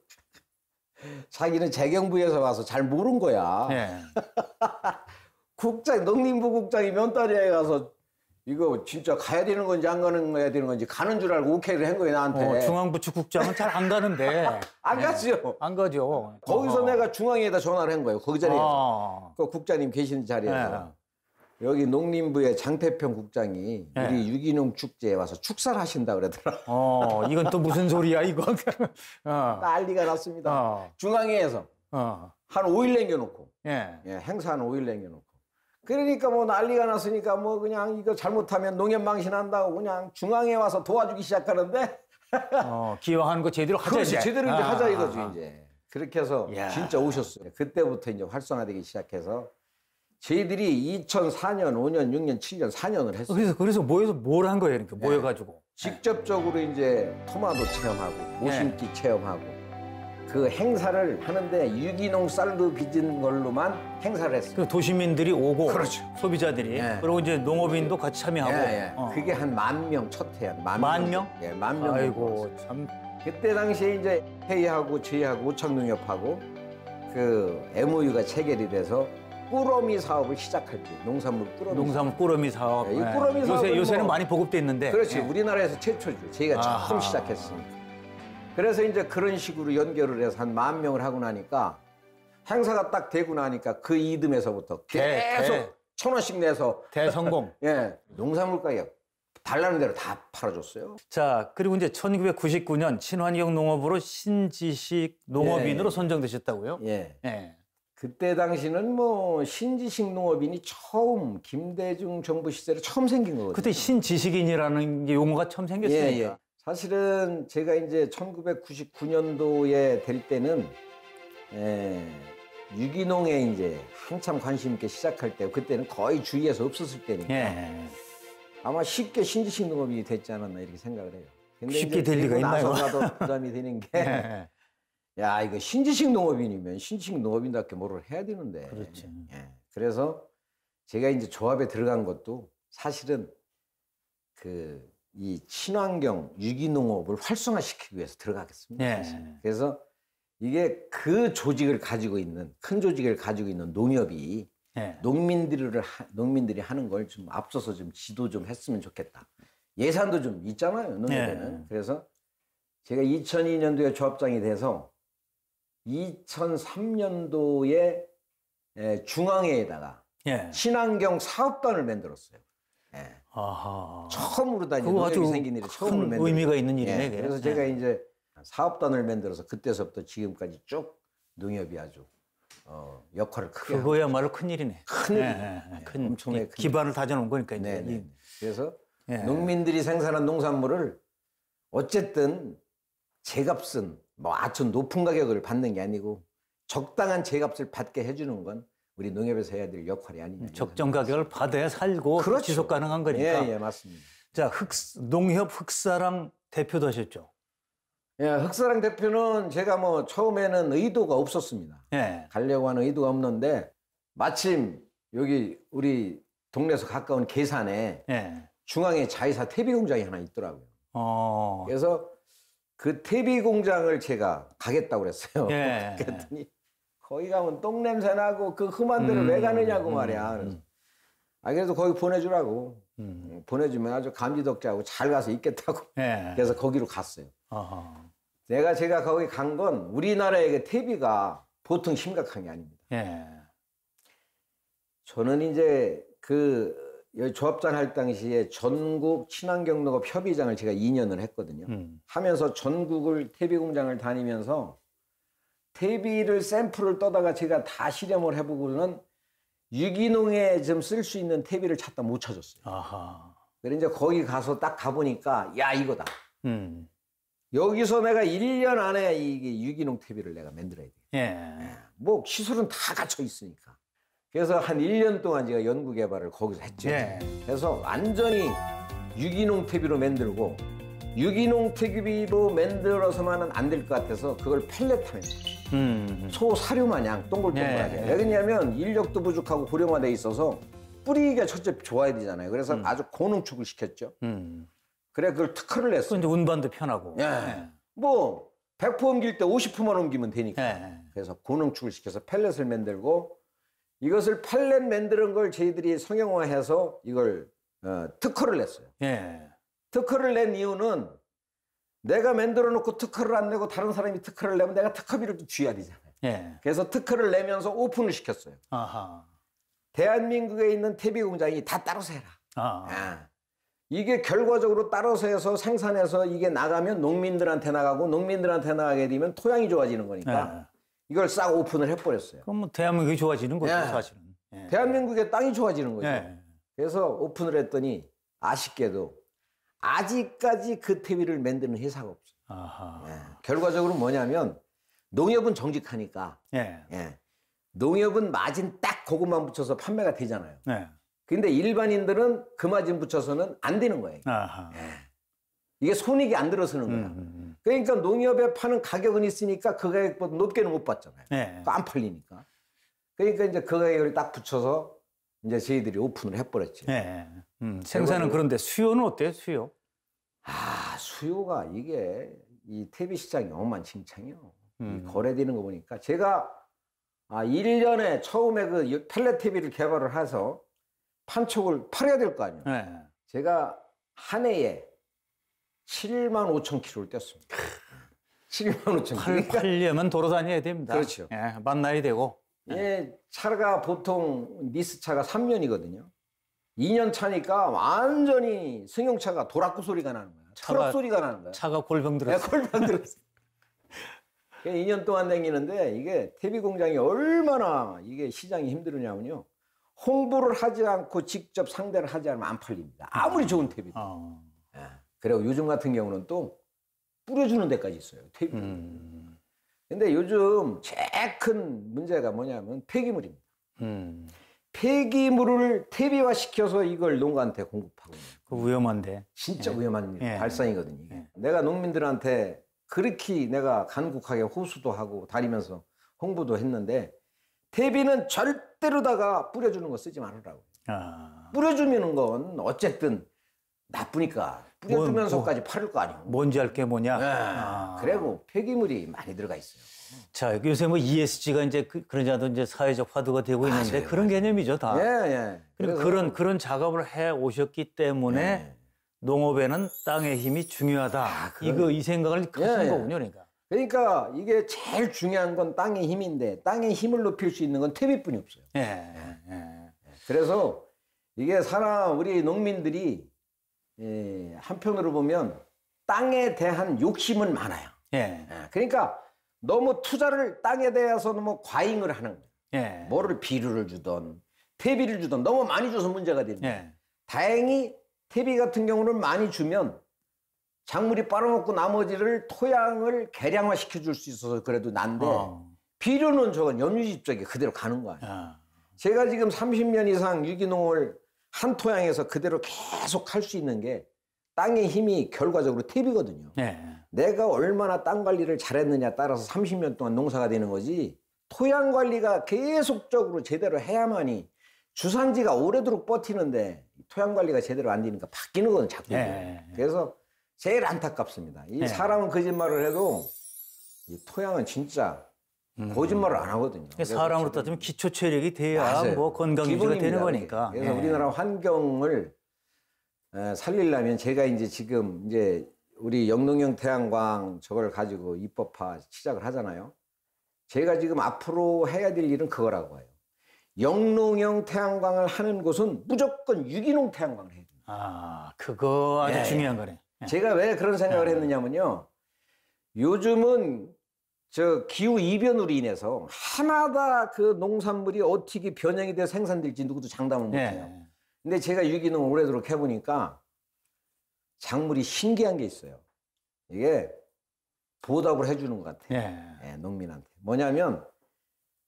자기는 재경부에서 와서 잘 모른 거야. 농림부 국장이 면단위에 가서 이거 진짜 가야 되는 건지 안 가는 거야 되는 건지 가는 줄 알고 오케이를 한 거예요, 나한테. 중앙부축국장은 잘 안 가는데. 안 갔죠. 안 가죠. 거기서 내가 중앙에다 전화를 한 거예요. 거기 자리에서. 그 국장님 계시는 자리에서. 여기 농림부의 장태평 국장이 우리 유기농 축제에 와서 축사를 하신다 그러더라. 이건 또 무슨 소리야, 이거. 난리가 났습니다. 중앙회에서 한 5일 남겨놓고. 행사 한 5일 남겨놓고. 그러니까 뭐 난리가 났으니까 뭐 그냥 이거 잘못하면 농협 망신한다고 그냥 중앙에 와서 도와주기 시작하는데. 기왕하는 거 제대로 하자. 그렇지, 제대로 이제 하자 이거지, 이제. 그렇게 해서 진짜 오셨어요. 그때부터 이제 활성화되기 시작해서 저희들이 2004년, 5년, 6년, 7년, 4년을 했어요. 그래서 모여서 뭘 한 거예요, 이렇게 모여가지고. 직접적으로 이제 토마토 체험하고, 모심기 체험하고, 그 행사를 하는데 유기농 쌀로 빚은 걸로만 행사를 했어요. 그 도시민들이 오고, 그렇죠. 소비자들이, 그리고 이제 농업인도 같이 참여하고. 그게 한 10,000명 첫 해야. 10,000명? 10,000명. 아이고, 참. 그때 당시에 이제 회의하고 저희하고 우창농협하고 그 MOU가 체결이 돼서 꾸러미 사업을 시작할 때 농산물 꾸러미 사업. 이 꾸러미 사업은 요새는 많이 보급돼 있는데. 그렇지. 우리나라에서 최초죠. 저희가 처음 시작했으니까. 그래서 이제 그런 식으로 연결을 해서 한 10,000명을 하고 나니까 행사가 딱 되고 나니까 그 이듬해서부터 계속 1,000원씩 내서 대성공. 농산물 가격 달라는 대로 다 팔아줬어요. 자, 그리고 이제 1999년 친환경 농업으로 신지식 농업인으로 선정되셨다고요? 그때 당시는 뭐 신지식 농업인이 처음 김대중 정부 시절에 처음 생긴 거거든요. 그때 신지식인이라는 용어가 처음 생겼으니까. 사실은 제가 이제 1999년도에 될 때는 유기농에 이제 한참 관심 있게 시작할 때 그때는 거의 주위에서 없었을 때니까 아마 쉽게 신지식 농업인이 됐지 않았나 이렇게 생각을 해요. 근데 쉽게 될 리가 있나요? 나서가도 부담이 되는 게 야, 이거 신지식 농업인이면 신지식 농업인답게 뭐를 해야 되는데. 그렇죠. 그래서 제가 이제 조합에 들어간 것도 사실은 이 친환경 유기농업을 활성화시키기 위해서 들어가겠습니다. 그래서 이게 그 조직을 가지고 있는 큰 조직을 가지고 있는 농협이 예. 농민들이 하는 걸 좀 앞서서 좀 지도 좀 했으면 좋겠다. 예산도 좀 있잖아요, 농협에는. 예. 그래서 제가 2002년도에 조합장이 돼서 2003년도에 중앙회에다가 예. 친환경 사업단을 만들었어요. 예. 아하. 처음으로 다 농협이 생긴 일이 처음으로 만들었어요. 의미가 있는 일이네. 예. 그래서 제가 이제 사업단을 만들어서 그때서부터 지금까지 쭉 농협이 아주 역할을 크게 하고. 그거야말로 큰 일이네. 큰 일이에요. 예. 큰 엄청나게 큰 기반을 다져놓은 거니까 이제. 네. 그래서 예. 농민들이 생산한 농산물을 어쨌든 제값은 뭐 아주 높은 가격을 받는 게 아니고 적당한 제값을 받게 해주는 건 우리 농협에서 해야 될 역할이 아니냐. 적정 가격을 받아야 살고 그렇죠. 지속 가능한 거니까. 예, 맞습니다. 자, 농협 흑사랑 대표도 하셨죠. 예, 흑사랑 대표는 제가 뭐 처음에는 의도가 없었습니다. 예. 가려고 하는 의도가 없는데 마침 여기 우리 동네에서 가까운 계산에 예. 중앙에 자회사 퇴비 공장이 하나 있더라고요. 그래서 그 퇴비 공장을 제가 가겠다고 그랬어요. 예. 그랬더니 거기 가면 똥냄새 나고 그 험한 데를 왜 가느냐고 말이야. 그래서 그래서 거기 보내주라고. 보내주면 아주 감지덕지하고 잘 가서 있겠다고. 예. 그래서 거기로 갔어요. 어허. 제가 거기 간 건 우리나라의 그 퇴비가 보통 심각한 게 아닙니다. 예. 저는 이제 조합장 할 당시에 전국 친환경 농업 협의장을 제가 2년을 했거든요. 하면서 전국을 퇴비 공장을 다니면서 퇴비를 샘플을 떠다가 제가 다 실험을 해보고는 유기농에 좀 쓸 수 있는 퇴비를 찾다 못 찾았어요. 아하. 그래서 이제 거기 가서 딱 가보니까 야 이거다. 여기서 내가 1년 안에 이게 유기농 퇴비를 내가 만들어야 돼. 예. 뭐 시설은 다 갖춰 있으니까. 그래서 한 1년 동안 제가 연구 개발을 거기서 했죠. 예. 그래서 완전히 유기농 퇴비로 만들고 유기농 퇴비로 만들어서만은 안 될 것 같아서 그걸 펠렛하면 소 사료 마냥 동글동글하게. 예. 왜 그러냐면 인력도 부족하고 고령화돼 있어서 뿌리가 첫째 좋아야 되잖아요. 그래서 아주 고농축을 시켰죠. 그래 그걸 특허를 냈어요. 그 이제 운반도 편하고. 예. 예. 뭐 100% 옮길 때 50%만 옮기면 되니까. 예. 그래서 고농축을 시켜서 펠렛을 만들고 이것을 펠렛 만드는 걸 저희들이 성형화해서 이걸 특허를 냈어요. 예. 특허를 낸 이유는 내가 만들어 놓고 특허를 안 내고 다른 사람이 특허를 내면 내가 특허비를 또 쥐어야 되잖아요. 예. 그래서 특허를 내면서 오픈을 시켰어요. 아하. 대한민국에 있는 퇴비 공장이 다 따로서 해라. 아. 이게 결과적으로 따로서 해서 생산해서 이게 나가면 농민들한테 나가고 농민들한테 나가게 되면 토양이 좋아지는 거니까 이걸 싹 오픈을 해버렸어요. 그럼 뭐 대한민국이 좋아지는 거죠, 사실은. 예. 대한민국의 땅이 좋아지는 거죠. 예. 그래서 오픈을 했더니 아쉽게도 아직까지 그 퇴비를 만드는 회사가 없어요. 아하. 결과적으로 뭐냐면 농협은 정직하니까 농협은 마진 딱 그것만 붙여서 판매가 되잖아요. 예. 근데 일반인들은 그 마진 붙여서는 안 되는 거예요. 아하. 이게 손익이 안 들어서는 거야. 그러니까 농협에 파는 가격은 있으니까 그 가격보다 높게는 못 받잖아요. 안 팔리니까. 그러니까 이제 그 가격을 딱 붙여서 이제 저희들이 오픈을 해버렸죠. 생산은 그런데 수요는 어때요, 수요? 수요가 이게 이 퇴비 시장이 엉망진창이요. 이 거래되는 거 보니까 제가 1년에 처음에 그 펠렛 퇴비를 개발을 해서 판촉을 팔아야 될 거 아니에요. 제가 한 해에 7만 5천 킬로를 뗐습니다. 7만 5천 킬로. 팔려면 돌아다녀야 됩니다. 그렇죠. 예, 만나야 되고. 차가 보통 니스차가 3년이거든요. 2년 차니까 완전히 승용차가 도락구 소리가 나는 거야. 트럭 소리가 나는 거야. 차가 골병 들었어. 골병 들었어. 2년 동안 다니는데 이게 퇴비 공장이 얼마나 이게 시장이 힘들으냐면요. 홍보를 하지 않고 직접 상대를 하지 않으면 안 팔립니다. 아무리 좋은 퇴비도. 그리고 요즘 같은 경우는 또 뿌려주는 데까지 있어요. 퇴비. 근데 요즘 제일 큰 문제가 뭐냐면 폐기물입니다. 폐기물을 퇴비화 시켜서 이걸 농가한테 공급하고 있는. 그 위험한데. 진짜 위험한 발상이거든요. 이게. 내가 농민들한테 그렇게 내가 간곡하게 호소도 하고 다니면서 홍보도 했는데 퇴비는 절대로다가 뿌려주는 거 쓰지 말으라고. 뿌려주는 건 어쨌든 나쁘니까 뿌려주면서까지 팔을 거 아니에요. 뭔지 알 게 뭐냐. 그리고 폐기물이 많이 들어가 있어요. 자, 요새 뭐 ESG가 이제 그러지 않아도 이제 사회적 화두가 되고 있는데 맞아요, 그런 개념이죠, 다. 예, 예. 그리고 그런 작업을 해 오셨기 때문에 예. 농업에는 땅의 힘이 중요하다. 이 생각을 가진 거군요, 그러니까. 그러니까 이게 제일 중요한 건 땅의 힘인데 땅의 힘을 높일 수 있는 건 퇴비뿐이 없어요. 그래서 이게 우리 농민들이 한편으로 보면 땅에 대한 욕심은 많아요. 그러니까 너무 투자를 땅에 대해서 너무 과잉을 하는 거예요. 뭐를 비료를 주던 퇴비를 주던 너무 많이 줘서 문제가 되는 거예요. 다행히 퇴비 같은 경우는 많이 주면 작물이 빨아먹고 나머지를 토양을 개량화시켜 줄 수 있어서 그래도 난데 비료는 저건 염류집적이 그대로 가는 거예요. 제가 지금 30년 이상 유기농을 한 토양에서 그대로 계속 할 수 있는 게 땅의 힘이 결과적으로 퇴비거든요. 내가 얼마나 땅 관리를 잘했느냐에 따라서 30년 동안 농사가 되는 거지 토양 관리가 계속적으로 제대로 해야만이 주산지가 오래도록 버티는데 토양 관리가 제대로 안 되니까 바뀌는 건 자꾸. 그래서 제일 안타깝습니다. 이 사람은 거짓말을 해도 이 토양은 진짜 거짓말을 안 하거든요. 사람으로 따지면 기초 체력이 돼야 맞아요. 뭐 건강 유지가 되는 거니까. 그래서 우리나라 환경을 살리려면 제가 이제 지금 이제 우리 영농형 태양광 저걸 가지고 입법화 시작을 하잖아요. 제가 지금 앞으로 해야 될 일은 그거라고 해요. 영농형 태양광을 하는 곳은 무조건 유기농 태양광을 해야 됩니다. 그거 아주 중요한 거네. 제가 왜 그런 생각을 했느냐면요. 요즘은 저 기후 이변으로 인해서 하나다 그 농산물이 어떻게 변형이 돼서 생산될지 누구도 장담을 못해요. 근데 제가 유기농을 오래도록 해보니까 작물이 신기한 게 있어요. 이게 보답을 해주는 것 같아요. 농민한테. 뭐냐면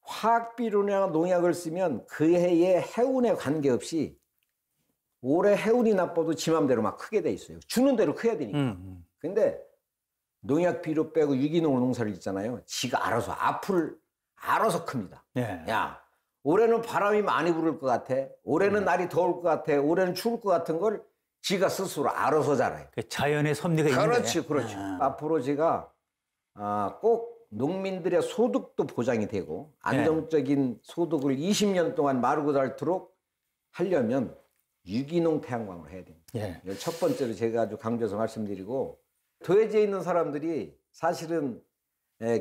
화학비료나 농약을 쓰면 그 해의 해운에 관계없이 올해 해운이 나빠도 지 맘대로 막 크게 돼 있어요. 주는 대로 커야 되니까. 근데 농약 비료 빼고 유기농 농사를 짓잖아요. 지가 알아서 앞을 알아서 큽니다. 야, 올해는 바람이 많이 불을 것 같아. 올해는 날이 더울 것 같아. 올해는 추울 것 같은 걸 지가 스스로 알아서 자라요. 자연의 섭리가 있는 거예요. 그렇죠. 앞으로 제가 꼭 농민들의 소득도 보장이 되고 안정적인 소득을 20년 동안 마르고 닳도록 하려면 유기농 태양광을 해야 됩니다. 첫 번째로 제가 아주 강조해서 말씀드리고 도해지에 있는 사람들이 사실은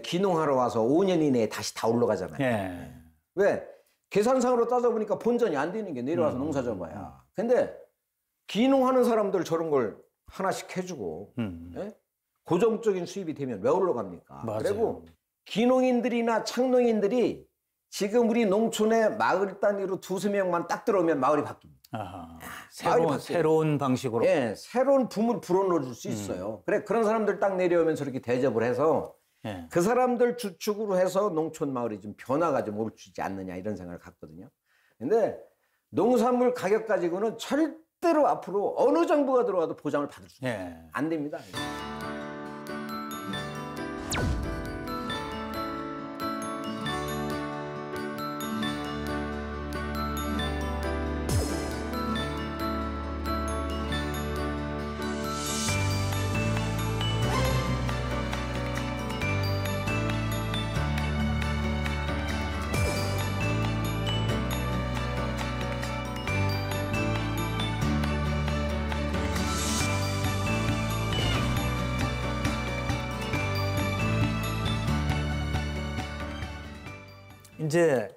귀농하러 와서 5년 이내에 다시 다 올라가잖아요. 왜? 계산상으로 따져보니까 본전이 안 되는 게 내려와서 농사 져봐야. 근데 귀농하는 사람들 저런 걸 하나씩 해주고 고정적인 수입이 되면 왜 올라갑니까? 그리고 귀농인들이나 창농인들이 지금 우리 농촌에 마을 단위로 2~3명만 딱 들어오면 마을이 바뀝니다. 새로운 방식으로. 새로운 붐을 불어넣을 수 있어요. 그런 사람들 딱 내려오면서 이렇게 대접을 해서 그 사람들 주축으로 해서 농촌 마을이 좀 변화가 좀 올 수 있지 않느냐 이런 생각을 갖거든요. 근데 농산물 가격 가지고는 절대로 앞으로 어느 정부가 들어와도 보장을 받을 수 안 됩니다. 이제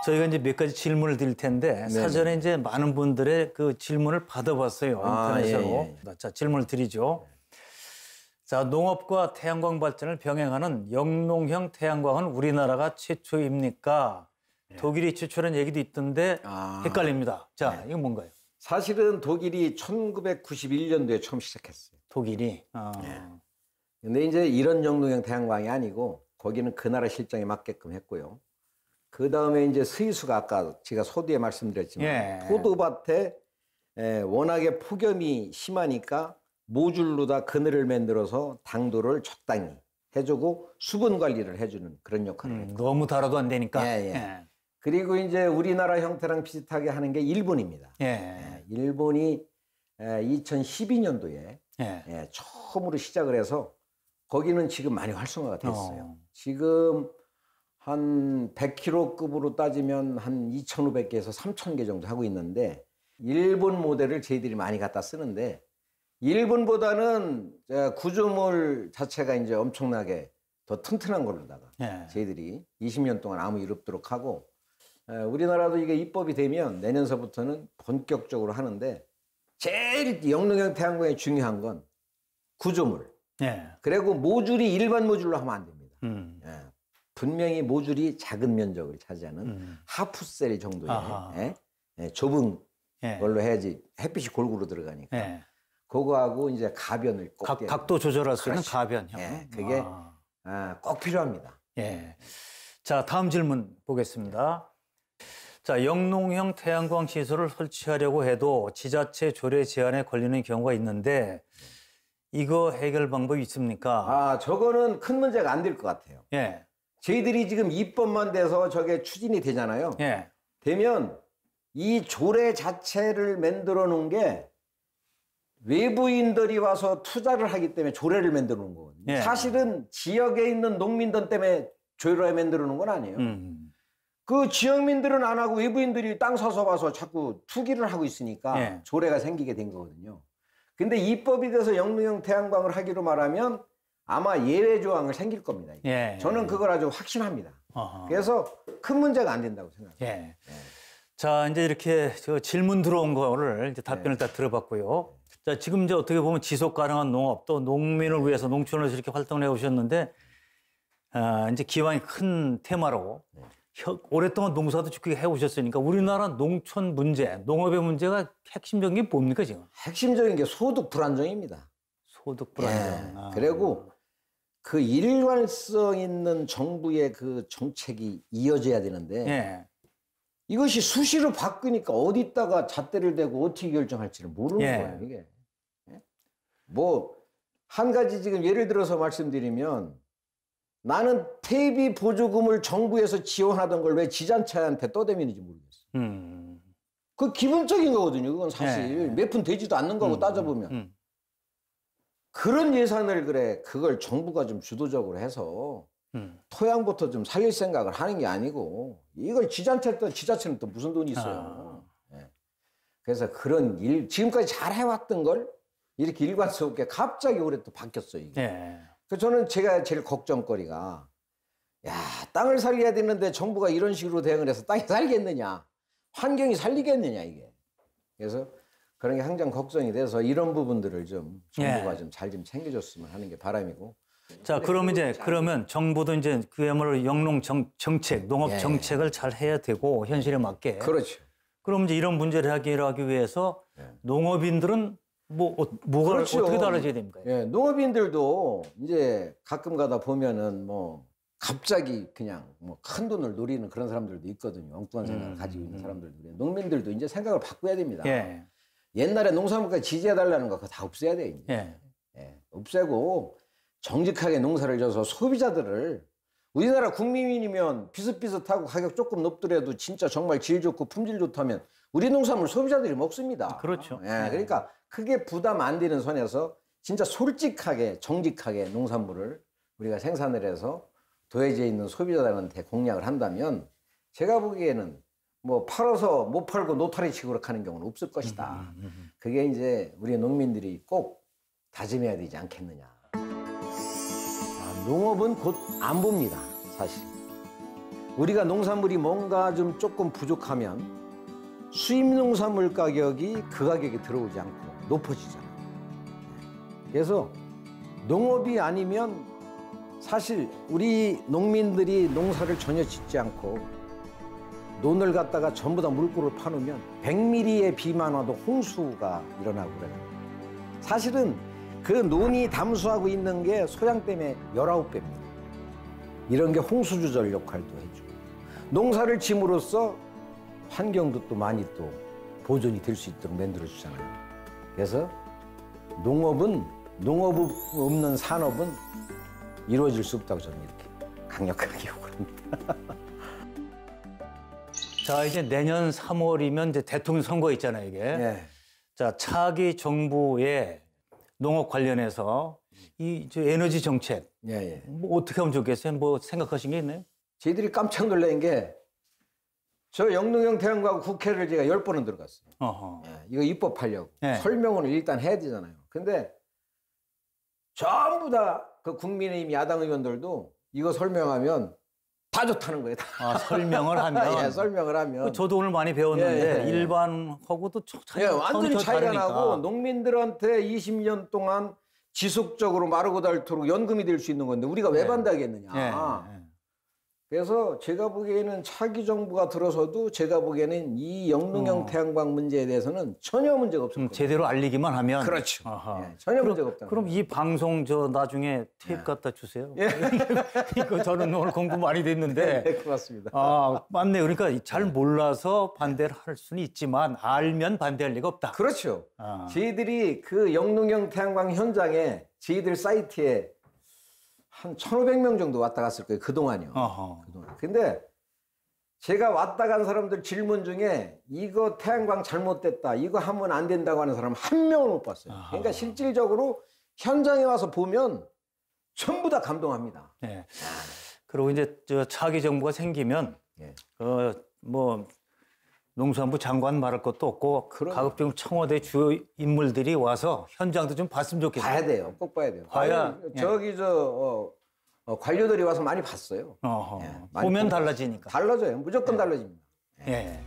저희가 이제 몇 가지 질문을 드릴 텐데 사전에 이제 많은 분들의 그 질문을 받아봤어요. 인터넷으로. 자, 질문을 드리죠. 자, 농업과 태양광 발전을 병행하는 영농형 태양광은 우리나라가 최초입니까? 독일이 최초라는 얘기도 있던데 헷갈립니다. 자, 이건 뭔가요? 사실은 독일이 1991년도에 처음 시작했어요. 독일이? 근데 이제 이런 영농형 태양광이 아니고 거기는 그 나라 실정에 맞게끔 했고요. 그 다음에 이제 스위스가 아까 제가 소두에 말씀드렸지만 포도밭에 워낙에 폭염이 심하니까 모듈로다 그늘을 만들어서 당도를 적당히 해주고 수분 관리를 해주는 그런 역할을 해요. 너무 달아도 안 되니까. 그리고 이제 우리나라 형태랑 비슷하게 하는 게 일본입니다. 일본이 2012년도에 처음으로 시작을 해서 거기는 지금 많이 활성화가 됐어요. 지금 한 100kg급으로 따지면 한 2,500개에서 3,000개 정도 하고 있는데 일본 모델을 저희들이 많이 갖다 쓰는데 일본보다는 구조물 자체가 이제 엄청나게 더 튼튼한 걸로다가 저희들이 20년 동안 아무 일 없도록 하고 우리나라도 이게 입법이 되면 내년서부터는 본격적으로 하는데 제일 영농형 태양광에 중요한 건 구조물. 그리고 모듈이 일반 모듈로 하면 안 됩니다. 분명히 모듈이 작은 면적을 차지하는 하프셀 정도의 좁은 걸로 해야지 햇빛이 골고루 들어가니까. 그거하고 이제 가변을 꼭 각도 조절할 수 있는 가변형. 그게 꼭 필요합니다. 자, 다음 질문 보겠습니다. 자, 영농형 태양광 시설을 설치하려고 해도 지자체 조례 제한에 걸리는 경우가 있는데 이거 해결 방법이 있습니까? 저거는 큰 문제가 안 될 것 같아요. 저희들이 지금 입법만 돼서 저게 추진이 되잖아요. 되면 이 조례 자체를 만들어 놓은 게 외부인들이 와서 투자를 하기 때문에 조례를 만들어 놓은 거거든요. 사실은 지역에 있는 농민들 때문에 조례를 만들어 놓은 건 아니에요. 그 지역민들은 안 하고 외부인들이 땅 사서 와서 자꾸 투기를 하고 있으니까 조례가 생기게 된 거거든요. 근데 입법이 돼서 영농형 태양광을 하기로 말하면 아마 예외 조항을 생길 겁니다. 저는 그걸 아주 확신합니다. 그래서 큰 문제가 안 된다고 생각합니다. 자, 이제 이렇게 질문 들어온 거를 이제 답변을 다 들어봤고요. 자, 지금 이제 어떻게 보면 지속 가능한 농업 또 농민을 위해서 농촌에서 이렇게 활동을 해 오셨는데 이제 기왕이 큰 테마로 오랫동안 농사도 짓고 해오셨으니까 우리나라 농촌 문제, 농업의 문제가 핵심적인 게 뭡니까 지금? 핵심적인 게 소득 불안정입니다. 소득 불안정. 그리고 그 일관성 있는 정부의 그 정책이 이어져야 되는데 이것이 수시로 바뀌니까 어디다가 잣대를 대고 어떻게 결정할지를 모르는 거예요, 이게. 뭐 한 가지 지금 예를 들어서 말씀드리면 나는 퇴비 보조금을 정부에서 지원하던 걸 왜 지자체한테 떠대미는지 모르겠어요. 그 기본적인 거거든요. 그건 사실 몇 푼 되지도 않는 거고 따져보면. 그런 예산을 그걸 정부가 좀 주도적으로 해서 토양부터 좀 살릴 생각을 하는 게 아니고 이걸 지자체는 또 무슨 돈이 있어요. 그래서 그런 지금까지 잘 해왔던 걸 이렇게 일관성 없게 갑자기 올해 또 바뀌었어요. 이게. 그래서 저는 제가 제일 걱정거리가 땅을 살려야 되는데 정부가 이런 식으로 대응을 해서 땅이 살겠느냐, 환경이 살리겠느냐 이게. 그래서 그런 게 항상 걱정이 돼서 이런 부분들을 좀 정부가 좀 잘 좀 챙겨줬으면 하는 게 바람이고. 자, 그러면 정부도 이제 그야말로 영농 정책, 농업 정책을 잘 해야 되고 현실에 맞게. 그렇죠. 그럼 이제 이런 문제를 해결하기 위해서 농업인들은 뭐가 그렇죠. 어떻게 달라져야 됩니까? 농업인들도 이제 가끔 가다 보면은 뭐 갑자기 그냥 뭐 큰 돈을 노리는 그런 사람들도 있거든요. 엉뚱한 생각을 가지고 있는 사람들도. 농민들도 이제 생각을 바꿔야 됩니다. 옛날에 농산물까지 지지해달라는 거 그거 다 없애야 돼요. 없애고 정직하게 농사를 져서 소비자들을 우리나라 국민이면 비슷비슷하고 가격 조금 높더라도 진짜 정말 질 좋고 품질 좋다면 우리 농산물 소비자들이 먹습니다. 그렇죠. 그러니까 크게 부담 안 되는 선에서 진짜 솔직하게 정직하게 농산물을 우리가 생산을 해서 도해지에 있는 소비자들한테 공략을 한다면 제가 보기에는 뭐 팔아서 못 팔고 노타리 치고 그렇게 하는 경우는 없을 것이다. 그게 이제 우리 농민들이 꼭 다짐해야 되지 않겠느냐. 농업은 곧 안 봅니다, 사실. 우리가 농산물이 뭔가 좀 조금 부족하면 수입 농산물 가격이 그 가격에 들어오지 않고 높아지잖아요. 그래서 농업이 아니면 사실 우리 농민들이 농사를 전혀 짓지 않고 논을 갖다가 전부 다 물고를 파놓으면 100mm의 비만 와도 홍수가 일어나고 그래요. 사실은 그 논이 담수하고 있는 게 소양 때문에 19배입니다. 이런 게 홍수 조절 역할도 해주고 농사를 짐으로써 환경도 또 많이 또 보존이 될 수 있도록 만들어주잖아요. 그래서 농업 없는 산업은 이루어질 수 없다고 저는 이렇게 강력하게 요구합니다. 자, 이제 내년 3월이면 이제 대통령 선거 있잖아요, 이게. 자, 차기 정부의 농업 관련해서 이 에너지 정책, 예, 예. 뭐 어떻게 하면 좋겠어요? 뭐 생각하신 게 있나요? 저희들이 깜짝 놀란 게 저 영농형 태양광 국회를 제가 10번은 들어갔어요. 예, 이거 입법하려고. 예. 설명을 일단 해야 되잖아요. 근데 전부 다 그 국민의힘 야당 의원들도 이거 설명하면 다 좋다는 거예요. 다. 아, 설명을 하면. 예, 설명을 하면. 저도 오늘 많이 배웠는데 예, 예. 일반하고도 예, 완전히 차이가 다르니까. 나고 농민들한테 20년 동안 지속적으로 마르고 닳도록 연금이 될 수 있는 건데 우리가 왜 반대하겠느냐. 예, 예. 그래서 제가 보기에는 차기 정부가 들어서도 제가 보기에는 이 영농형 태양광 문제에 대해서는 전혀 문제가 없을 거예요. 제대로 알리기만 하면. 그렇죠. 예, 전혀 문제가 없다. 그럼 이 방송 저 나중에 테이프 갖다 주세요. 예. 이거 저는 오늘 공부 많이 됐는데. 네, 고맙습니다. 아, 맞네요. 그러니까 잘 몰라서 반대를 할 수는 있지만 알면 반대할 리가 없다. 그렇죠. 저희들이 그 영농형 태양광 현장에 저희들 사이트에 한 1,500명 정도 왔다 갔을 거예요. 그동안이요. 그동안. 근데 제가 왔다 간 사람들 질문 중에 이거 태양광 잘못됐다. 이거 하면 안 된다고 하는 사람 한 명을 못 봤어요. 그러니까 실질적으로 현장에 와서 보면 전부 다 감동합니다. 네. 그리고 이제 저 차기 정부가 생기면 예. 뭐 농수산부 장관 말할 것도 없고 가급적 청와대 주요 인물들이 와서 현장도 좀 봤으면 좋겠어요. 봐야 돼요. 꼭 봐야 돼요. 봐야 저기 관료들이 와서 많이 봤어요. 예, 많이 보면 달라지니까. 달라져요. 무조건 달라집니다. 예.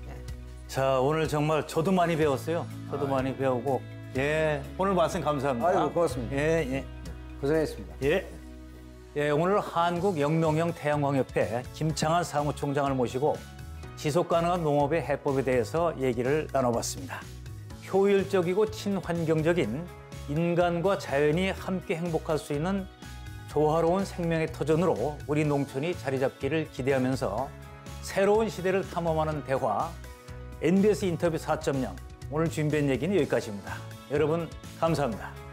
자, 오늘 정말 저도 많이 배웠어요. 저도 많이 배우고. 예. 오늘 말씀 감사합니다. 아이고, 고맙습니다. 예, 예. 고생했습니다. 예. 예, 오늘 한국 영농형 태양광협회 김창한 사무총장을 모시고 지속 가능한 농업의 해법에 대해서 얘기를 나눠봤습니다. 효율적이고 친환경적인 인간과 자연이 함께 행복할 수 있는 조화로운 생명의 터전으로 우리 농촌이 자리 잡기를 기대하면서 새로운 시대를 탐험하는 대화 NBS 인터뷰 4.0 오늘 준비한 얘기는 여기까지입니다. 여러분 감사합니다.